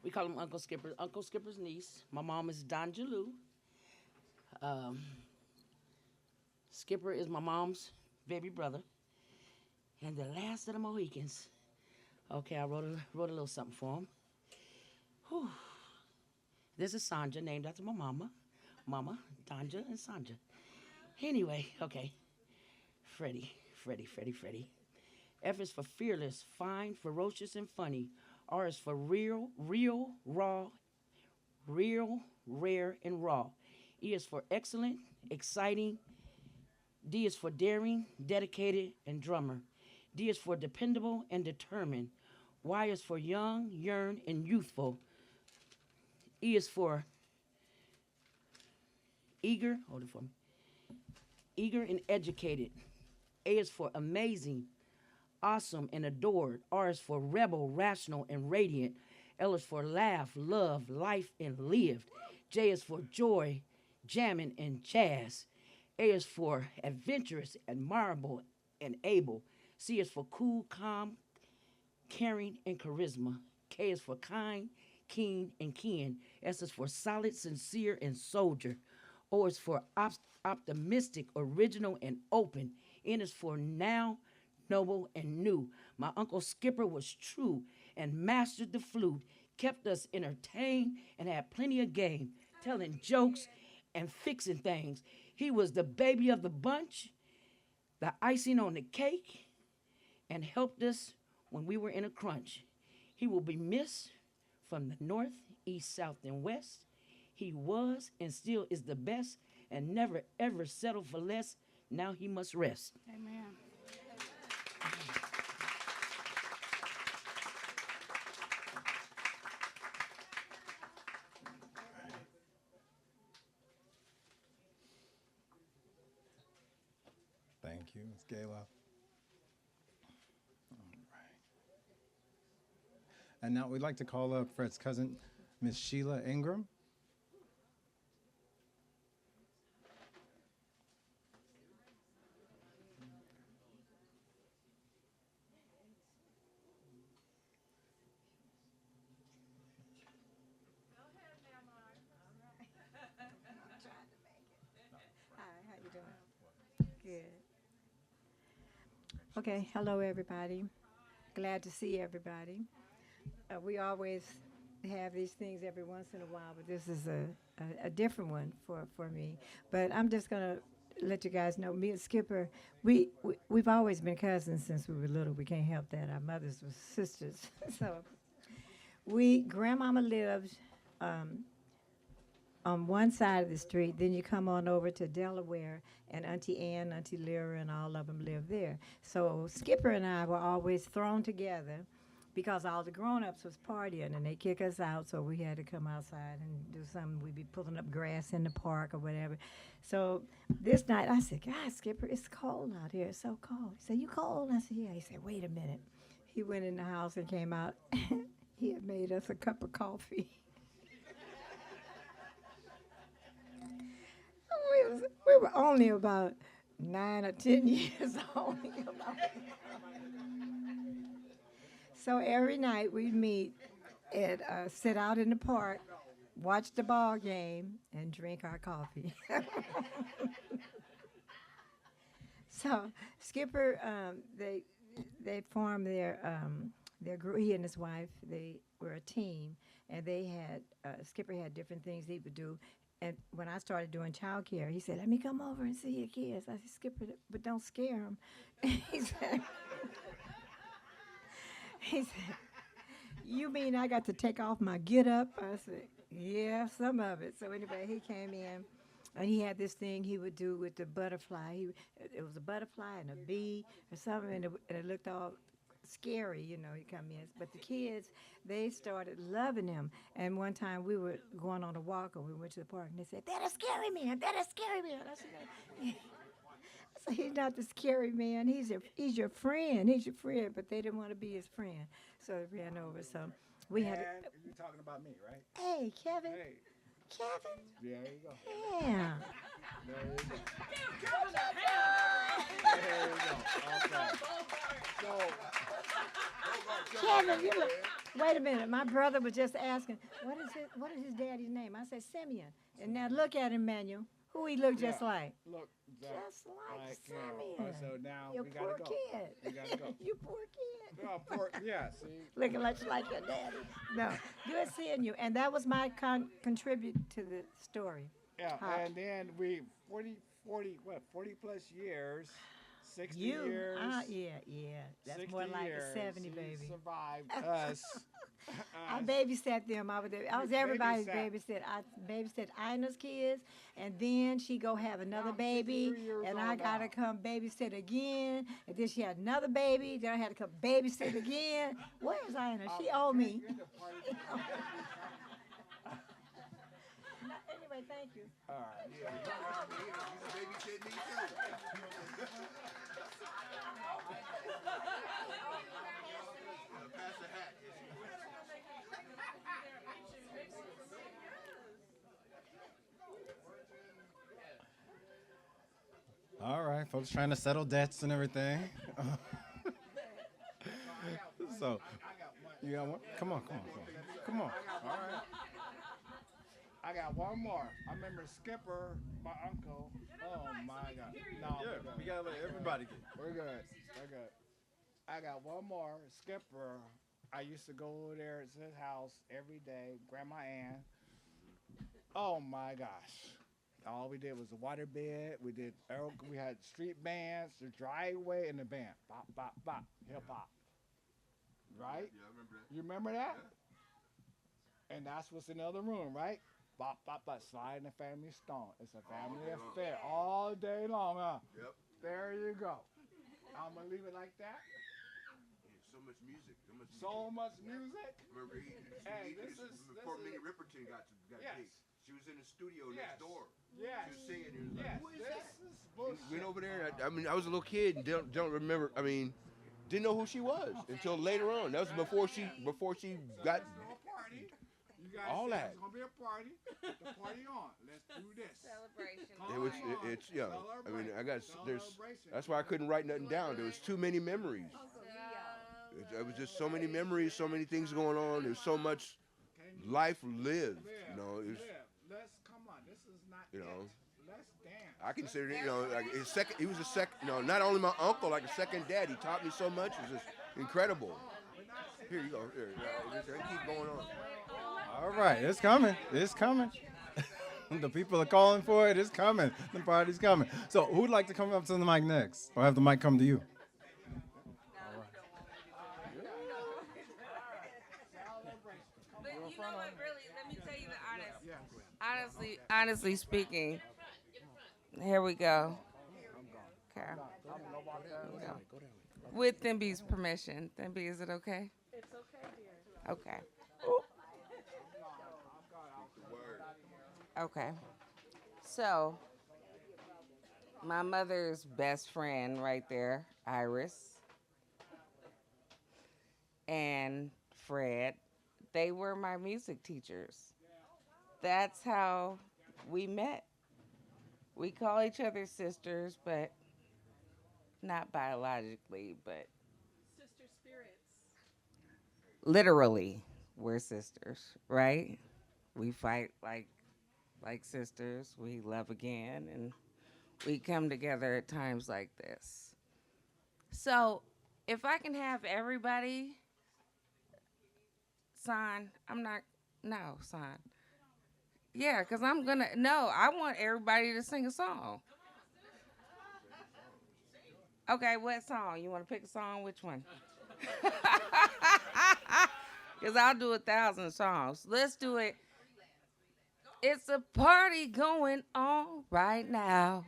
we call him Uncle Skipper. Uncle Skipper's niece. My mom is Donja Lou. Um, Skipper is my mom's baby brother. And the last of the Mohicans. Okay, I wrote a little something for him. Whew. This is Sanja, named after my mama. Mama, Donja, and Sanja. Anyway, okay. Freddie. F is for fearless, fine, ferocious, and funny. R is for real, raw, real, rare, and raw. E is for excellent, exciting. D is for daring, dedicated, and drummer. D is for dependable and determined. Y is for young, yearn, and youthful. E is for eager, hold it for me, eager and educated. A is for amazing, awesome, and adored. R is for rebel, rational, and radiant. L is for laugh, love, life, and lived. J is for joy, jamming, and jazz. A is for adventurous, admirable, and able. C is for cool, calm, caring, and charisma. K is for kind, keen, and kin. S is for solid, sincere, and soldier. O is for optimistic, original, and open. N is for now, noble, and new. My Uncle Skipper was true and mastered the flute, kept us entertained, and had plenty of game, telling jokes and fixing things. He was the baby of the bunch, the icing on the cake, and helped us when we were in a crunch. He will be missed from the north, east, south, and west. He was and still is the best and never ever settled for less. Now he must rest. Amen. Thank you, Ms. Gayla. All right. And now we'd like to call up Fred's cousin, Miss Sheila Ingram. Hi, how you doing? Good. Okay, hello everybody. Glad to see everybody. We always have these things every once in a while, but this is a different one for me. But I'm just gonna let you guys know, me and Skipper, we've always been cousins since we were little. We can't help that. Our mothers were sisters. So grandmama lived on one side of the street, then you come on over to Delaware, and Auntie Ann, Auntie Lyra, and all of them lived there. So Skipper and I were always thrown together because all the grown-ups was partying, and they kick us out, so we had to come outside and do something. We'd be pulling up grass in the park or whatever. So this night, I said, God, Skipper, it's cold out here. It's so cold. He said, you cold? I said, yeah. He said, wait a minute. He went in the house and came out. He had made us a cup of coffee. We were only about 9 or 10 years old. So every night we'd meet and sit out in the park, watch the ball game, and drink our coffee. So Skipper, they formed their group. He and his wife, they were a team, and they had Skipper had different things he would do. And when I started doing childcare, he said, let me come over and see your kids. I said, Skipper, but don't scare them. He said, you mean I got to take off my get up? I said, yeah, some of it. So anyway, he came in, and he had this thing he would do with the butterfly. It was a butterfly and a bee or something, and it looked all scary, you know, he come in. But the kids, they started loving him. And one time we were going on a walk, and we went to the park, and they said, that is scary man, that is scary man. I said, he's not the scary man, he's your friend, but they didn't want to be his friend. So they ran over, so we had You're talking about me, right? Hey, Kevin. Hey. Kevin? Yeah, there you go. Yeah. There you go. There you go. Okay. So, Kevin, you look. Wait a minute. My brother was just asking, what is his daddy's name? I said, Simeon. And now look at him, Manuel. Who he look just like? look, Just like Simeon. so now You we poor gotta go. kid. We gotta go. You poor kid. Oh, yeah, see? Looking much like your daddy. No, good seeing you. And that was my contribute to the story. Yeah, How- and then we 40 plus years 60 You, years. yeah. That's 60 more like years. a 70, He baby. survived us. I babysat them. I was You everybody's babysat. babysit. I babysat Ina's kids, and then she go have another I'm baby, 63 years and I old gotta now. come babysit again, and then she had another baby. Then I had to come babysit again. Where's Ina? She owed me. Anyway, thank you. All right. Yeah, he's babysitting me too. Pass the hat. All right, folks trying to settle debts and everything. So, you got one? Come on. Come on. All right. I got one more. I remember Skipper, my uncle. Oh my God. No, Yeah, we gotta let everybody get. we're good. We're good. I got one more. Skipper. I used to go over there to his house every day. Grandma Ann. Oh my gosh. All we did was the water bed. We had street bands, the driveway, and the band. Bop, bop, bop. Hip hop. Right? Yeah, I remember that. You remember that? And that's what's in the other room, right? Bop, bop, bop. Slide in the family stone. It's a family day long. affair all day long, huh? Yep. There you go. I'm going to leave it like that. Yeah, so much music. So much music. Remember, Hey, this is- before Minnie Riperton got Yes. big. She was in the studio Yes. next door. Yes. She was singing. He was Yes. like, "Who is This that?" is bullshit. Went over there. I mean, I was a little kid and don't remember. I mean, didn't know who she was until later on. That was before she got A party. You guys all said that. It's gonna be a party. Put the party on. Let's do this. Celebration. It was. Come on. It's yeah. I mean, I got there's. Celebration. That's why I couldn't write nothing down. There was too many memories. It was just so many memories, so many things going on. There's so much life lived. You know, it was, Let's come on. This is not. you know. Let's dance. I considered it, you know, like his second. He was a second. You know, not only my uncle, like a second dad. He taught me so much. It was just incredible. Here you go. Here, keep going on. All right, it's coming. It's coming. The people are calling for it. It's coming. The party's coming. So, who'd like to come up to the mic next, or have the mic come to you? But you know what? Really, let me tell you the honestly speaking. Here we go. Okay. Here we go. With Thimby's permission. Thimby, is it okay? It's okay, dear. Okay. Okay. So, my mother's best friend right there, Iris, and Fred, they were my music teachers. That's how we met. We call each other sisters, but not biologically, but Sister spirits. literally, we're sisters, right? We fight like sisters. We love again, and we come together at times like this. So, if I can have everybody, Son, Son. Yeah, because I want everybody to sing a song. Okay, what song? You want to pick a song? Which one? Because I'll do 1,000 songs. Let's do it. It's a party going on right now.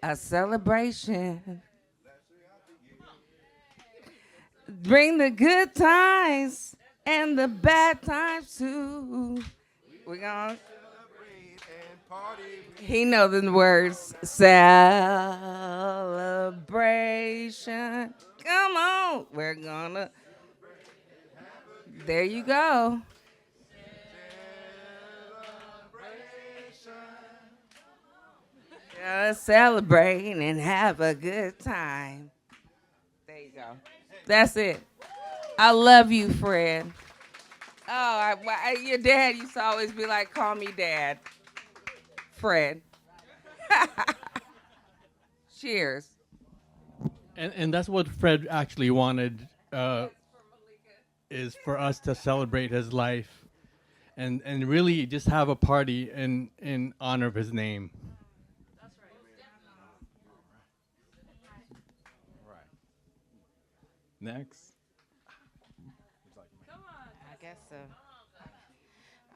A celebration. Bring the good times and the bad times too. We're going to. He knows the words. Celebration. Come on. We're gonna. There you go. Gonna celebrate and have a good time. There you go. That's it. I love you, Fred. Oh, your dad used to always be like, call me Dad. Fred. Cheers. And that's what Fred actually wanted, is for us to celebrate his life and really just have a party in honor of his name. Next. I guess so.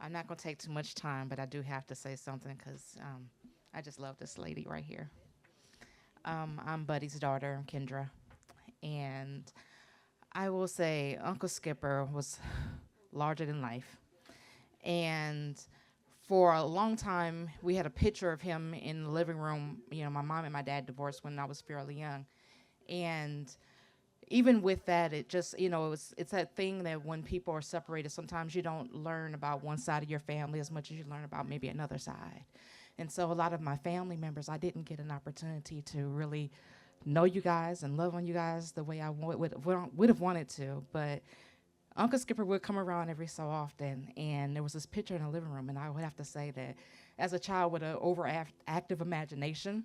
I'm not going to take too much time, but I do have to say something because I just love this lady right here. I'm Buddy's daughter, Kendra, and I will say Uncle Skipper was larger than life. And for a long time, we had a picture of him in the living room. You know, my mom and my dad divorced when I was fairly young. And even with that, it just, you know, it's that thing that when people are separated, sometimes you don't learn about one side of your family as much as you learn about maybe another side. And so a lot of my family members, I didn't get an opportunity to really know you guys and love on you guys the way I would have wanted to. But Uncle Skipper would come around every so often, and there was this picture in the living room, and I would have to say that as a child with an overactive imagination,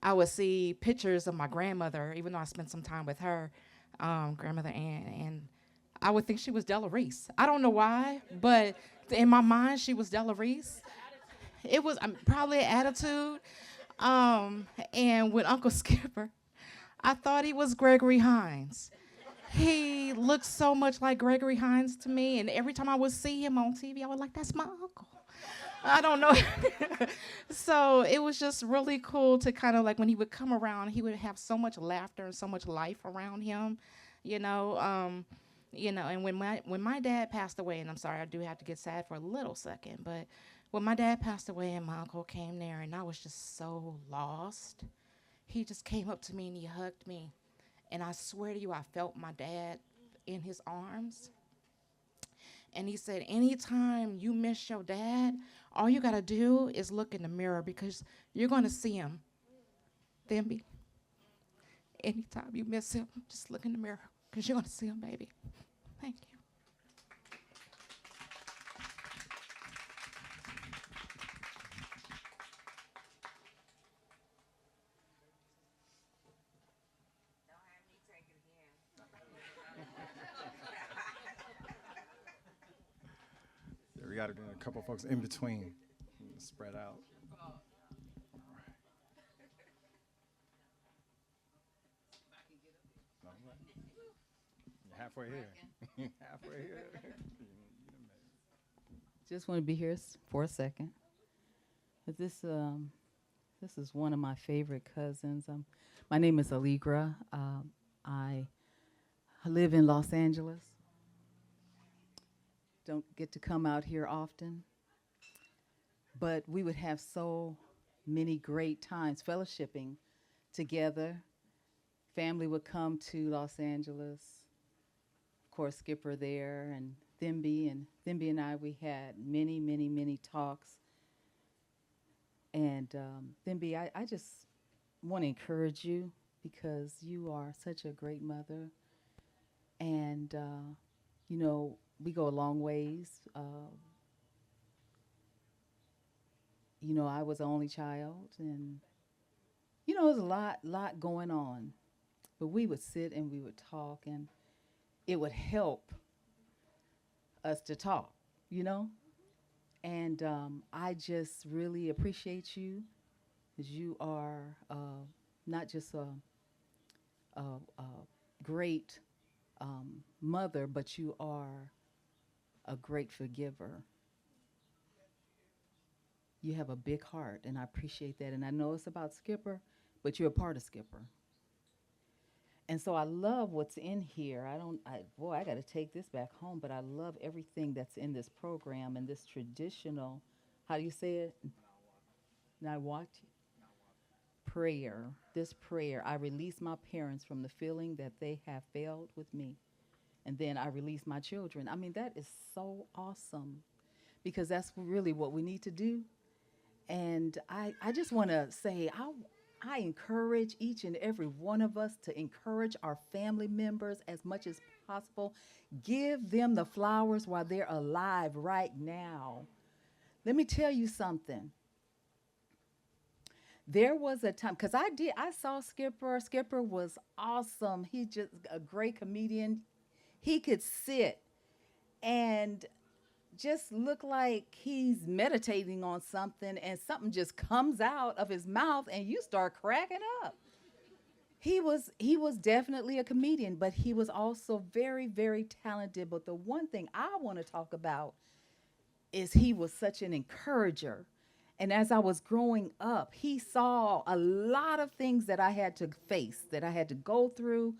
I would see pictures of my grandmother, even though I spent some time with her, grandmother Ann, and I would think she was Della Reese. I don't know why, but in my mind, she was Della Reese. It was probably an attitude. And with Uncle Skipper, I thought he was Gregory Hines. He looked so much like Gregory Hines to me, and every time I would see him on TV, I was like, that's my uncle. I don't know. So it was just really cool to kind of like when he would come around, he would have so much laughter and so much life around him, you know. And when my dad passed away, and I'm sorry, I do have to get sad for a little second, but when my dad passed away and my uncle came there, and I was just so lost, he just came up to me and he hugged me, and I swear to you, I felt my dad in his arms. And he said, anytime you miss your dad, all you got to do is look in the mirror because you're going to see him. Themby, anytime you miss him, just look in the mirror because you're going to see him, baby. Thank you. Yeah, we got to do a couple folks in between. Spread out. All right. You're halfway here. Halfway here. Just want to be here for a second. But this is one of my favorite cousins. My name is Allegra. I live in Los Angeles. Don't get to come out here often. But we would have so many great times fellowshipping together. Family would come to Los Angeles. Of course, Skipper there and Themby and I, we had many, many, many talks. And Themby, I just want to encourage you because you are such a great mother. And, you know, we go a long ways. You know, I was the only child, and, you know, there's a lot going on. But we would sit and we would talk, and it would help us to talk, you know? And I just really appreciate you, because you are not just a great mother, but you are a great forgiver. You have a big heart, and I appreciate that. And I know it's about Skipper, but you're a part of Skipper. And so I love what's in here. I got to take this back home, but I love everything that's in this program and this traditional, how do you say it? Nawati? Prayer. This prayer. I release my parents from the feeling that they have failed with me. And then I release my children. I mean, that is so awesome because that's really what we need to do. And I just want to say, I encourage each and every one of us to encourage our family members as much as possible. Give them the flowers while they're alive right now. Let me tell you something. There was a time, because I saw Skipper. Skipper was awesome. He's just a great comedian. He could sit and just look like he's meditating on something, and something just comes out of his mouth and you start cracking up. He was definitely a comedian, but he was also very, very talented. But the one thing I want to talk about is he was such an encourager. And as I was growing up, he saw a lot of things that I had to face, that I had to go through,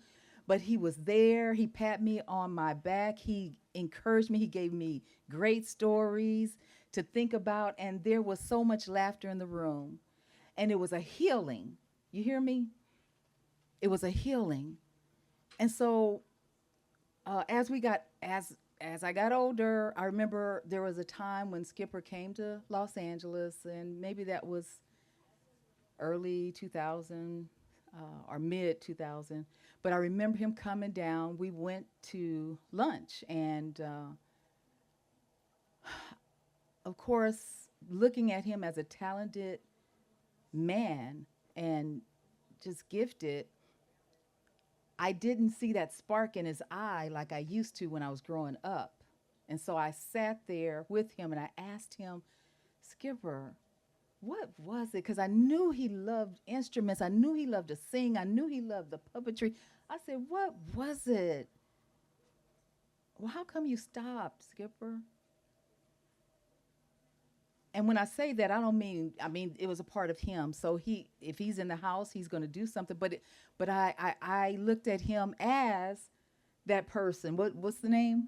but he was there. He pat me on my back. He encouraged me. He gave me great stories to think about. And there was so much laughter in the room. And it was a healing. You hear me? It was a healing. And so as I got older, I remember there was a time when Skipper came to Los Angeles, and maybe that was early 2000 or mid 2000. But I remember him coming down. We went to lunch, and of course, looking at him as a talented man and just gifted, I didn't see that spark in his eye like I used to when I was growing up. And so I sat there with him and I asked him, Skipper, what was it? Because I knew he loved instruments. I knew he loved to sing. I knew he loved the puppetry. I said, what was it? Well, how come you stopped, Skipper? And when I say that, I mean it was a part of him. So if he's in the house, he's going to do something. But I looked at him as that person. What's the name?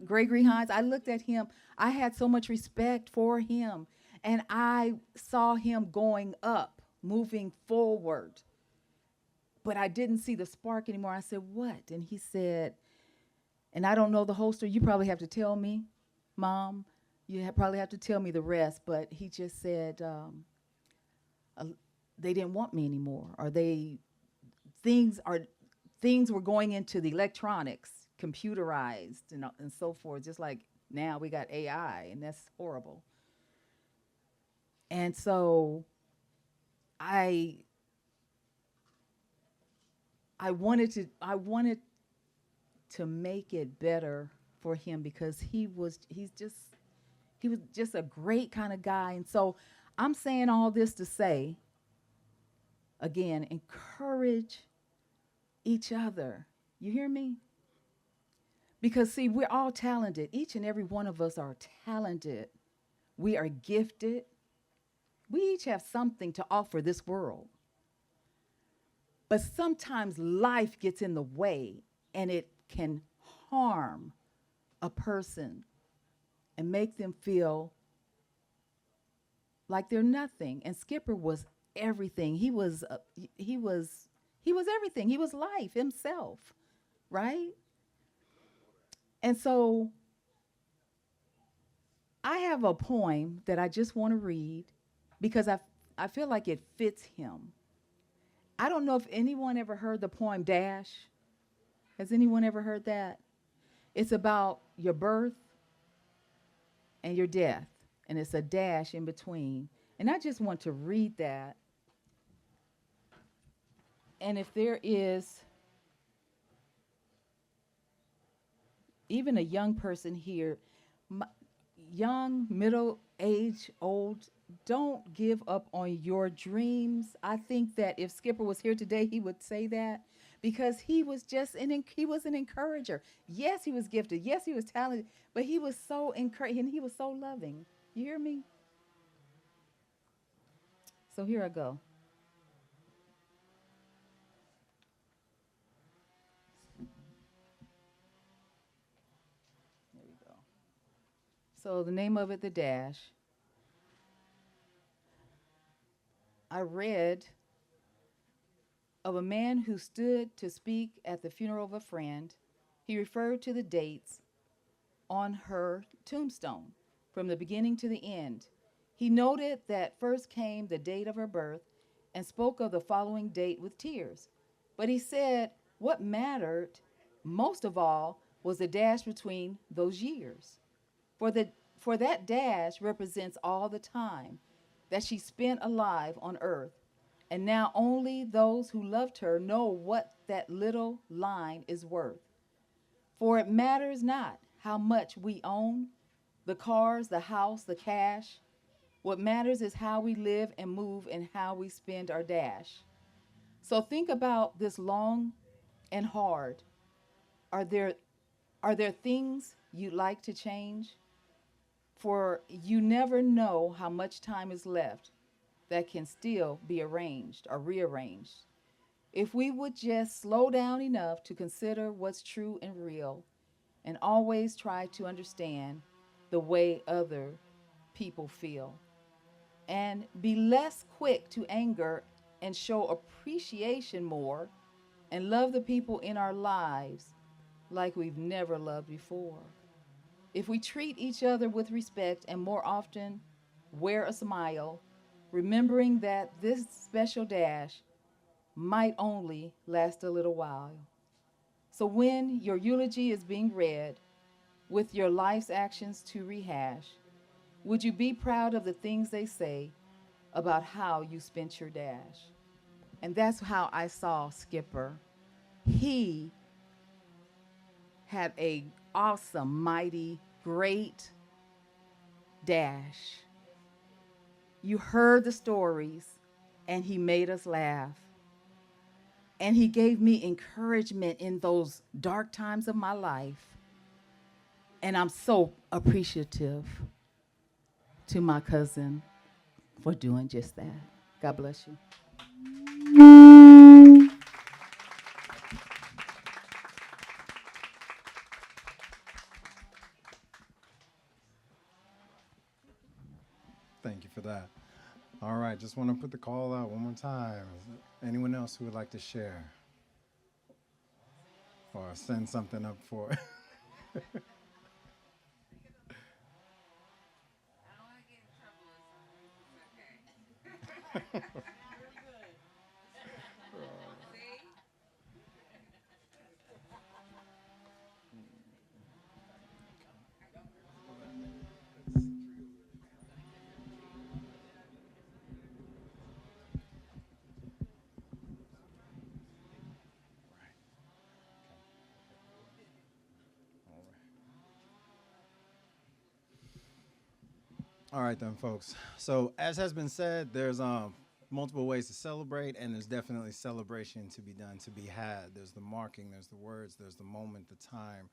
Gregory Hines. I looked at him. I had so much respect for him, and I saw him going up, moving forward. But I didn't see the spark anymore. I said, "What?" And he said, and I don't know the whole story. You probably have to tell me, Mom. You probably have to tell me the rest, but he just said they didn't want me anymore, or things were going into the electronics, computerized, and so forth. Just like now we got AI, and that's horrible. And so I wanted to make it better for him because he was just a great kind of guy. And so I'm saying all this to say, again, encourage each other. You hear me? Because, see, we're all talented. Each and every one of us are talented. We are gifted. We each have something to offer this world. But sometimes life gets in the way, and it can harm a person and make them feel like they're nothing. And Skipper was everything. He was everything. He was life himself, right? And so I have a poem that I just want to read because I feel like it fits him. I don't know if anyone ever heard the poem Dash. Has anyone ever heard that? It's about your birth and your death, and it's a dash in between. And I just want to read that. And if there is even a young person here, young, middle age, old, don't give up on your dreams. I think that if Skipper was here today, he would say that because he was just he was an encourager. Yes, he was gifted. Yes, he was talented, but he was so encouraging and he was so loving. You hear me? So here I go. There we go. So the name of it, The Dash. I read of a man who stood to speak at the funeral of a friend. He referred to the dates on her tombstone from the beginning to the end. He noted that first came the date of her birth and spoke of the following date with tears. But he said what mattered most of all was the dash between those years. For that dash represents all the time that she spent alive on earth. And now only those who loved her know what that little line is worth. For it matters not how much we own, the cars, the house, the cash. What matters is how we live and move and how we spend our dash. So think about this long and hard. Are there things you'd like to change? For you never know how much time is left that can still be arranged or rearranged. If we would just slow down enough to consider what's true and real and always try to understand the way other people feel and be less quick to anger and show appreciation more and love the people in our lives like we've never loved before. If we treat each other with respect and more often wear a smile, remembering that this special dash might only last a little while. So when your eulogy is being read, with your life's actions to rehash, would you be proud of the things they say about how you spent your dash? And that's how I saw Skipper. He had a awesome, mighty, great dash. You heard the stories, and he made us laugh. And he gave me encouragement in those dark times of my life. And I'm so appreciative to my cousin for doing just that. God bless you. Thank you for that. All right, just want to put the call out one more time. Anyone else who would like to share or send something up for? All right then, folks. So as has been said, there's multiple ways to celebrate, and there's definitely celebration to be done, to be had. There's the marking, there's the words, there's the moment, the time,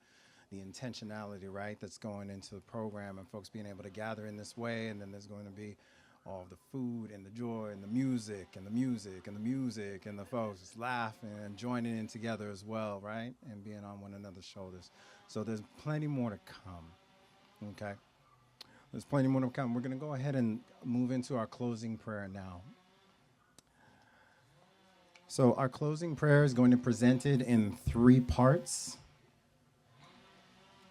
the intentionality, right, that's going into the program, and folks being able to gather in this way, and then there's going to be all the food and the joy and the music and the music and the music and the folks laughing and joining in together as well, right, and being on one another's shoulders. So there's plenty more to come, okay? There's plenty more to come. We're going to go ahead and move into our closing prayer now. So our closing prayer is going to be presented in 3 parts.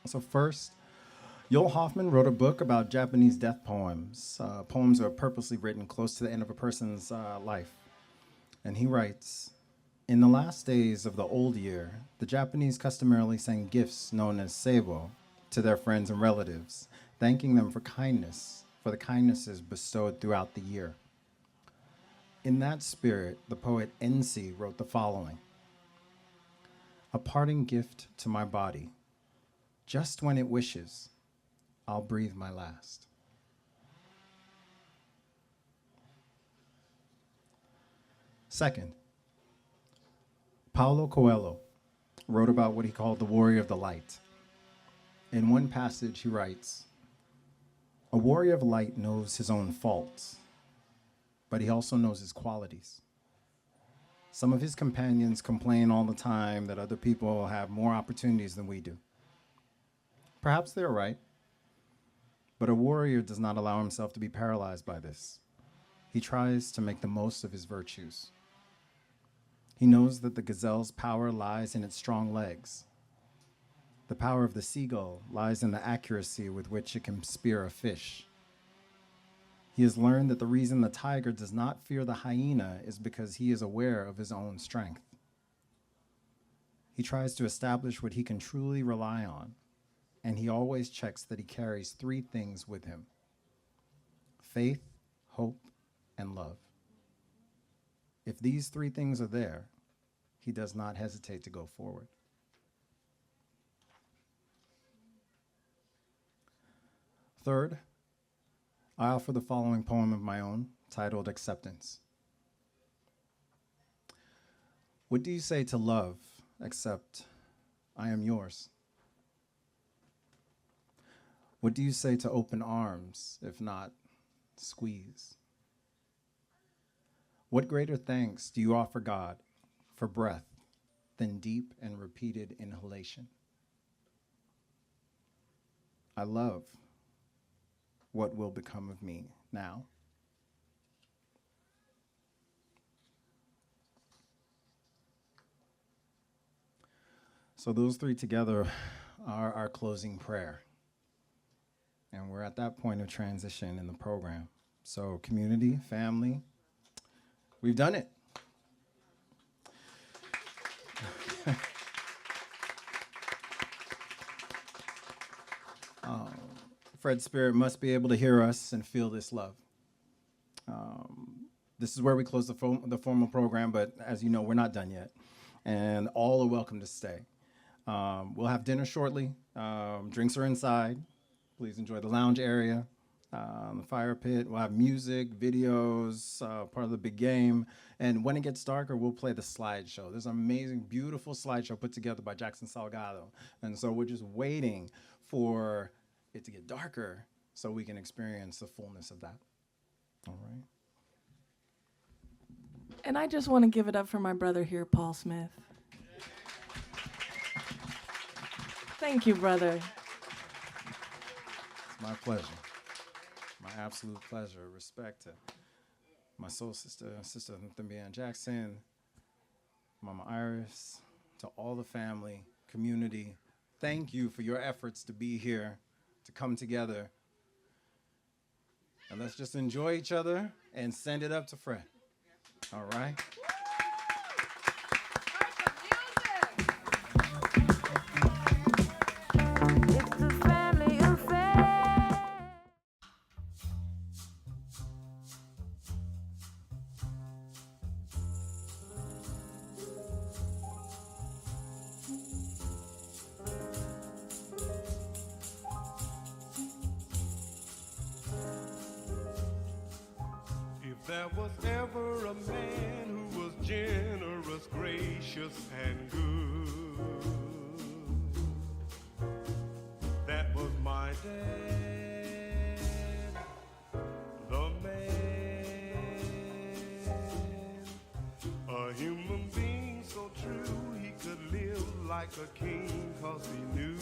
So first, Joel Hoffman wrote a book about Japanese death poems. Poems are purposely written close to the end of a person's life. And he writes, in the last days of the old year, the Japanese customarily sang gifts known as seibo to their friends and relatives, thanking them for the kindnesses bestowed throughout the year. In that spirit, the poet Ensi wrote the following: a parting gift to my body. Just when it wishes, I'll breathe my last. Second, Paulo Coelho wrote about what he called the warrior of the light. In one passage, he writes, a warrior of light knows his own faults, but he also knows his qualities. Some of his companions complain all the time that other people have more opportunities than we do. Perhaps they're right, but a warrior does not allow himself to be paralyzed by this. He tries to make the most of his virtues. He knows that the gazelle's power lies in its strong legs. The power of the seagull lies in the accuracy with which it can spear a fish. He has learned that the reason the tiger does not fear the hyena is because he is aware of his own strength. He tries to establish what he can truly rely on, and he always checks that he carries 3 things with him: faith, hope, and love. If these 3 things are there, he does not hesitate to go forward. Third, I offer the following poem of my own, titled Acceptance. What do you say to love except I am yours? What do you say to open arms if not squeeze? What greater thanks do you offer God for breath than deep and repeated inhalation? I love what will become of me now. So those three together are our closing prayer. And we're at that point of transition in the program. So community, family, we've done it. Fred's spirit must be able to hear us and feel this love. This is where we close the formal program, but as you know, we're not done yet. And all are welcome to stay. We'll have dinner shortly. Drinks are inside. Please enjoy the lounge area, the fire pit. We'll have music, videos, part of the big game. And when it gets darker, we'll play the slideshow. There's an amazing, beautiful slideshow put together by Jackson Salgado. And so we're just waiting for it to get darker so we can experience the fullness of that. All right. And I just want to give it up for my brother here, Paul Smith. Thank you, brother. It's my pleasure. My absolute pleasure. Respect to my soul sister, Sister Thimbian Jackson, Mama Iris, to all the family, community. Thank you for your efforts to be here, to come together. And let's just enjoy each other and send it up to Fred. All right? There was ever a man who was generous, gracious, and good. That was my dad, the man. A human being so true he could live like a king 'cause he knew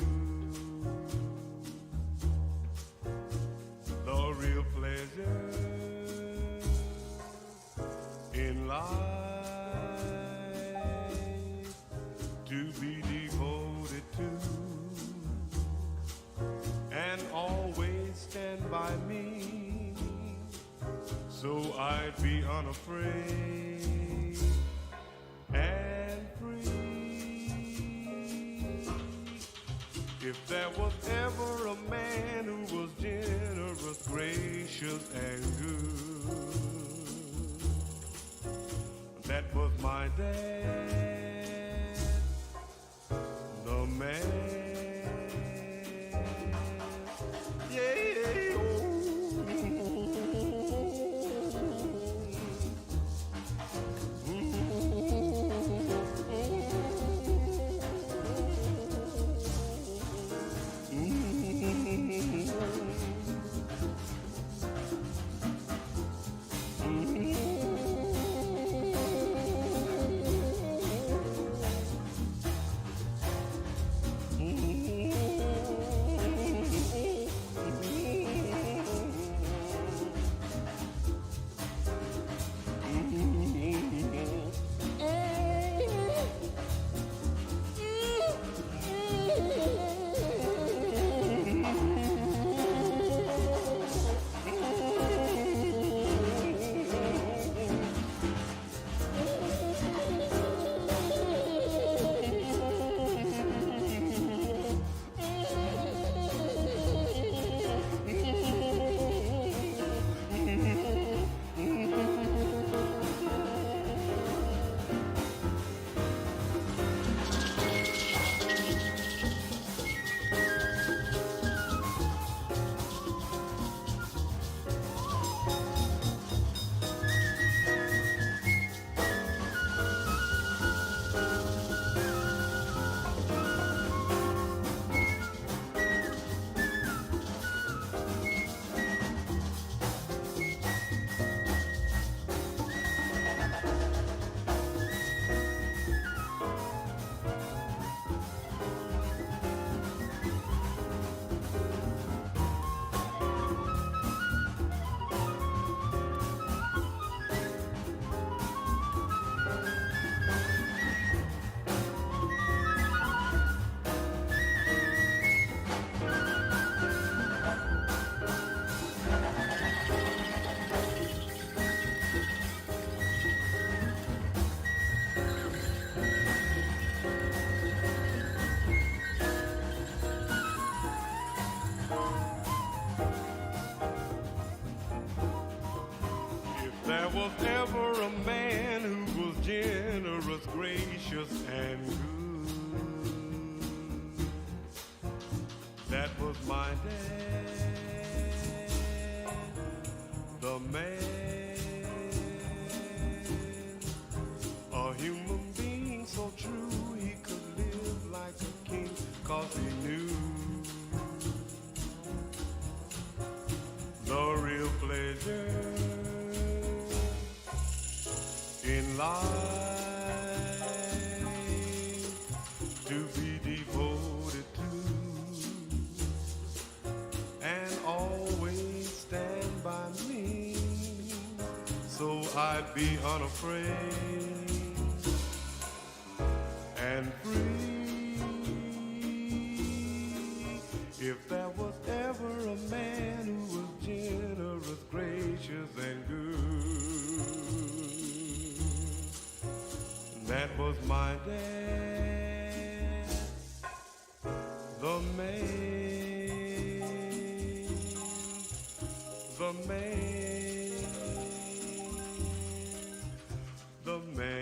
the real pleasure in life, to be devoted to and always stand by me, so I'd be unafraid and free. If there was ever a man who was generous, gracious, and good, that was my dad, the man. Yeah, generous, gracious, and good. That was my dad, the man, a human being so true he could live like a king, 'cause he knew the real pleasure in life to be devoted to and always stand by me, so I'd be unafraid and free. If there was ever a man who was generous, gracious, and good, that was my dad, the man, the man, the man.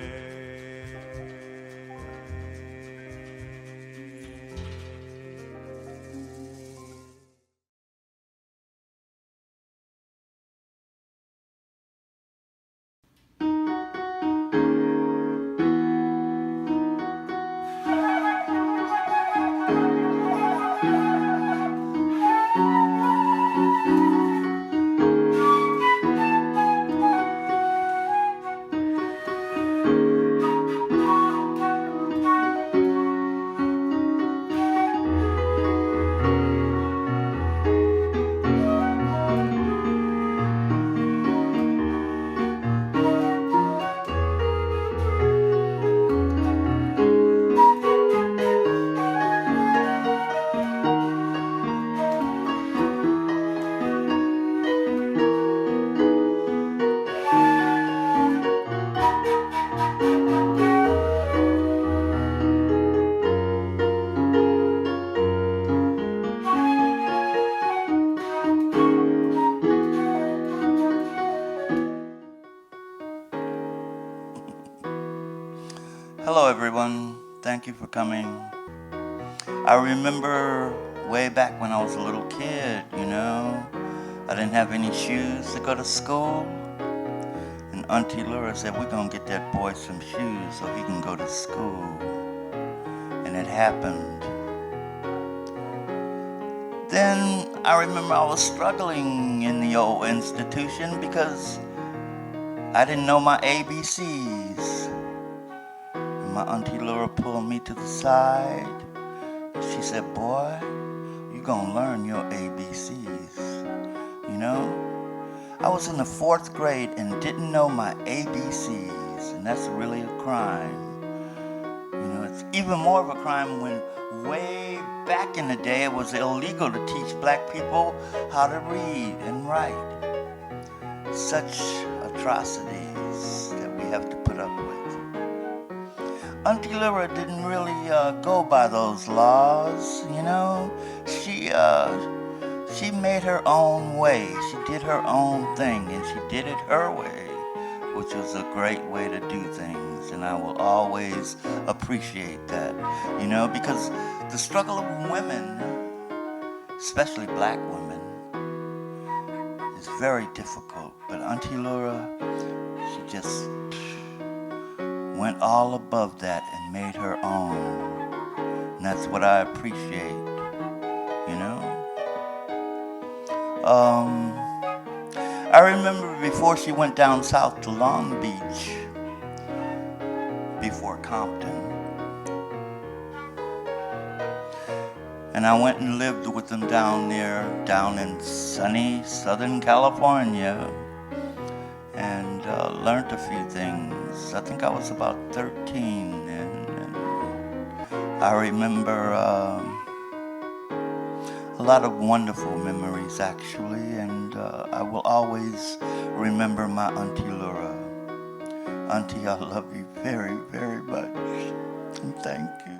Hello, everyone. Thank you for coming. I remember way back when I was a little kid, you know, I didn't have any shoes to go to school. And Auntie Laura said, we're going to get that boy some shoes so he can go to school. And it happened. Then I remember I was struggling in the old institution because I didn't know my ABCs. And my Auntie Laura pulled me to the side. She said, boy, you're going to learn your ABCs. You know, I was in the 4th grade and didn't know my ABCs. And that's really a crime. You know, it's even more of a crime when way back in the day it was illegal to teach black people how to read and write. Such atrocities that we have to put up with. Auntie Laura didn't really go by those laws, you know. She made her own way. She did her own thing, and she did it her way, which was a great way to do things. And I will always appreciate that, you know, because the struggle of women, especially black women, is very difficult. But Auntie Laura, she just went all above that and made her own. And that's what I appreciate, you know. I remember before she went down south to Long Beach, before Compton, and I went and lived with them down there, down in sunny Southern California, and learned a few things. I think I was about 13, and I remember a lot of wonderful memories, actually, and I will always remember my Auntie Laura. Auntie, I love you very, very much, and thank you.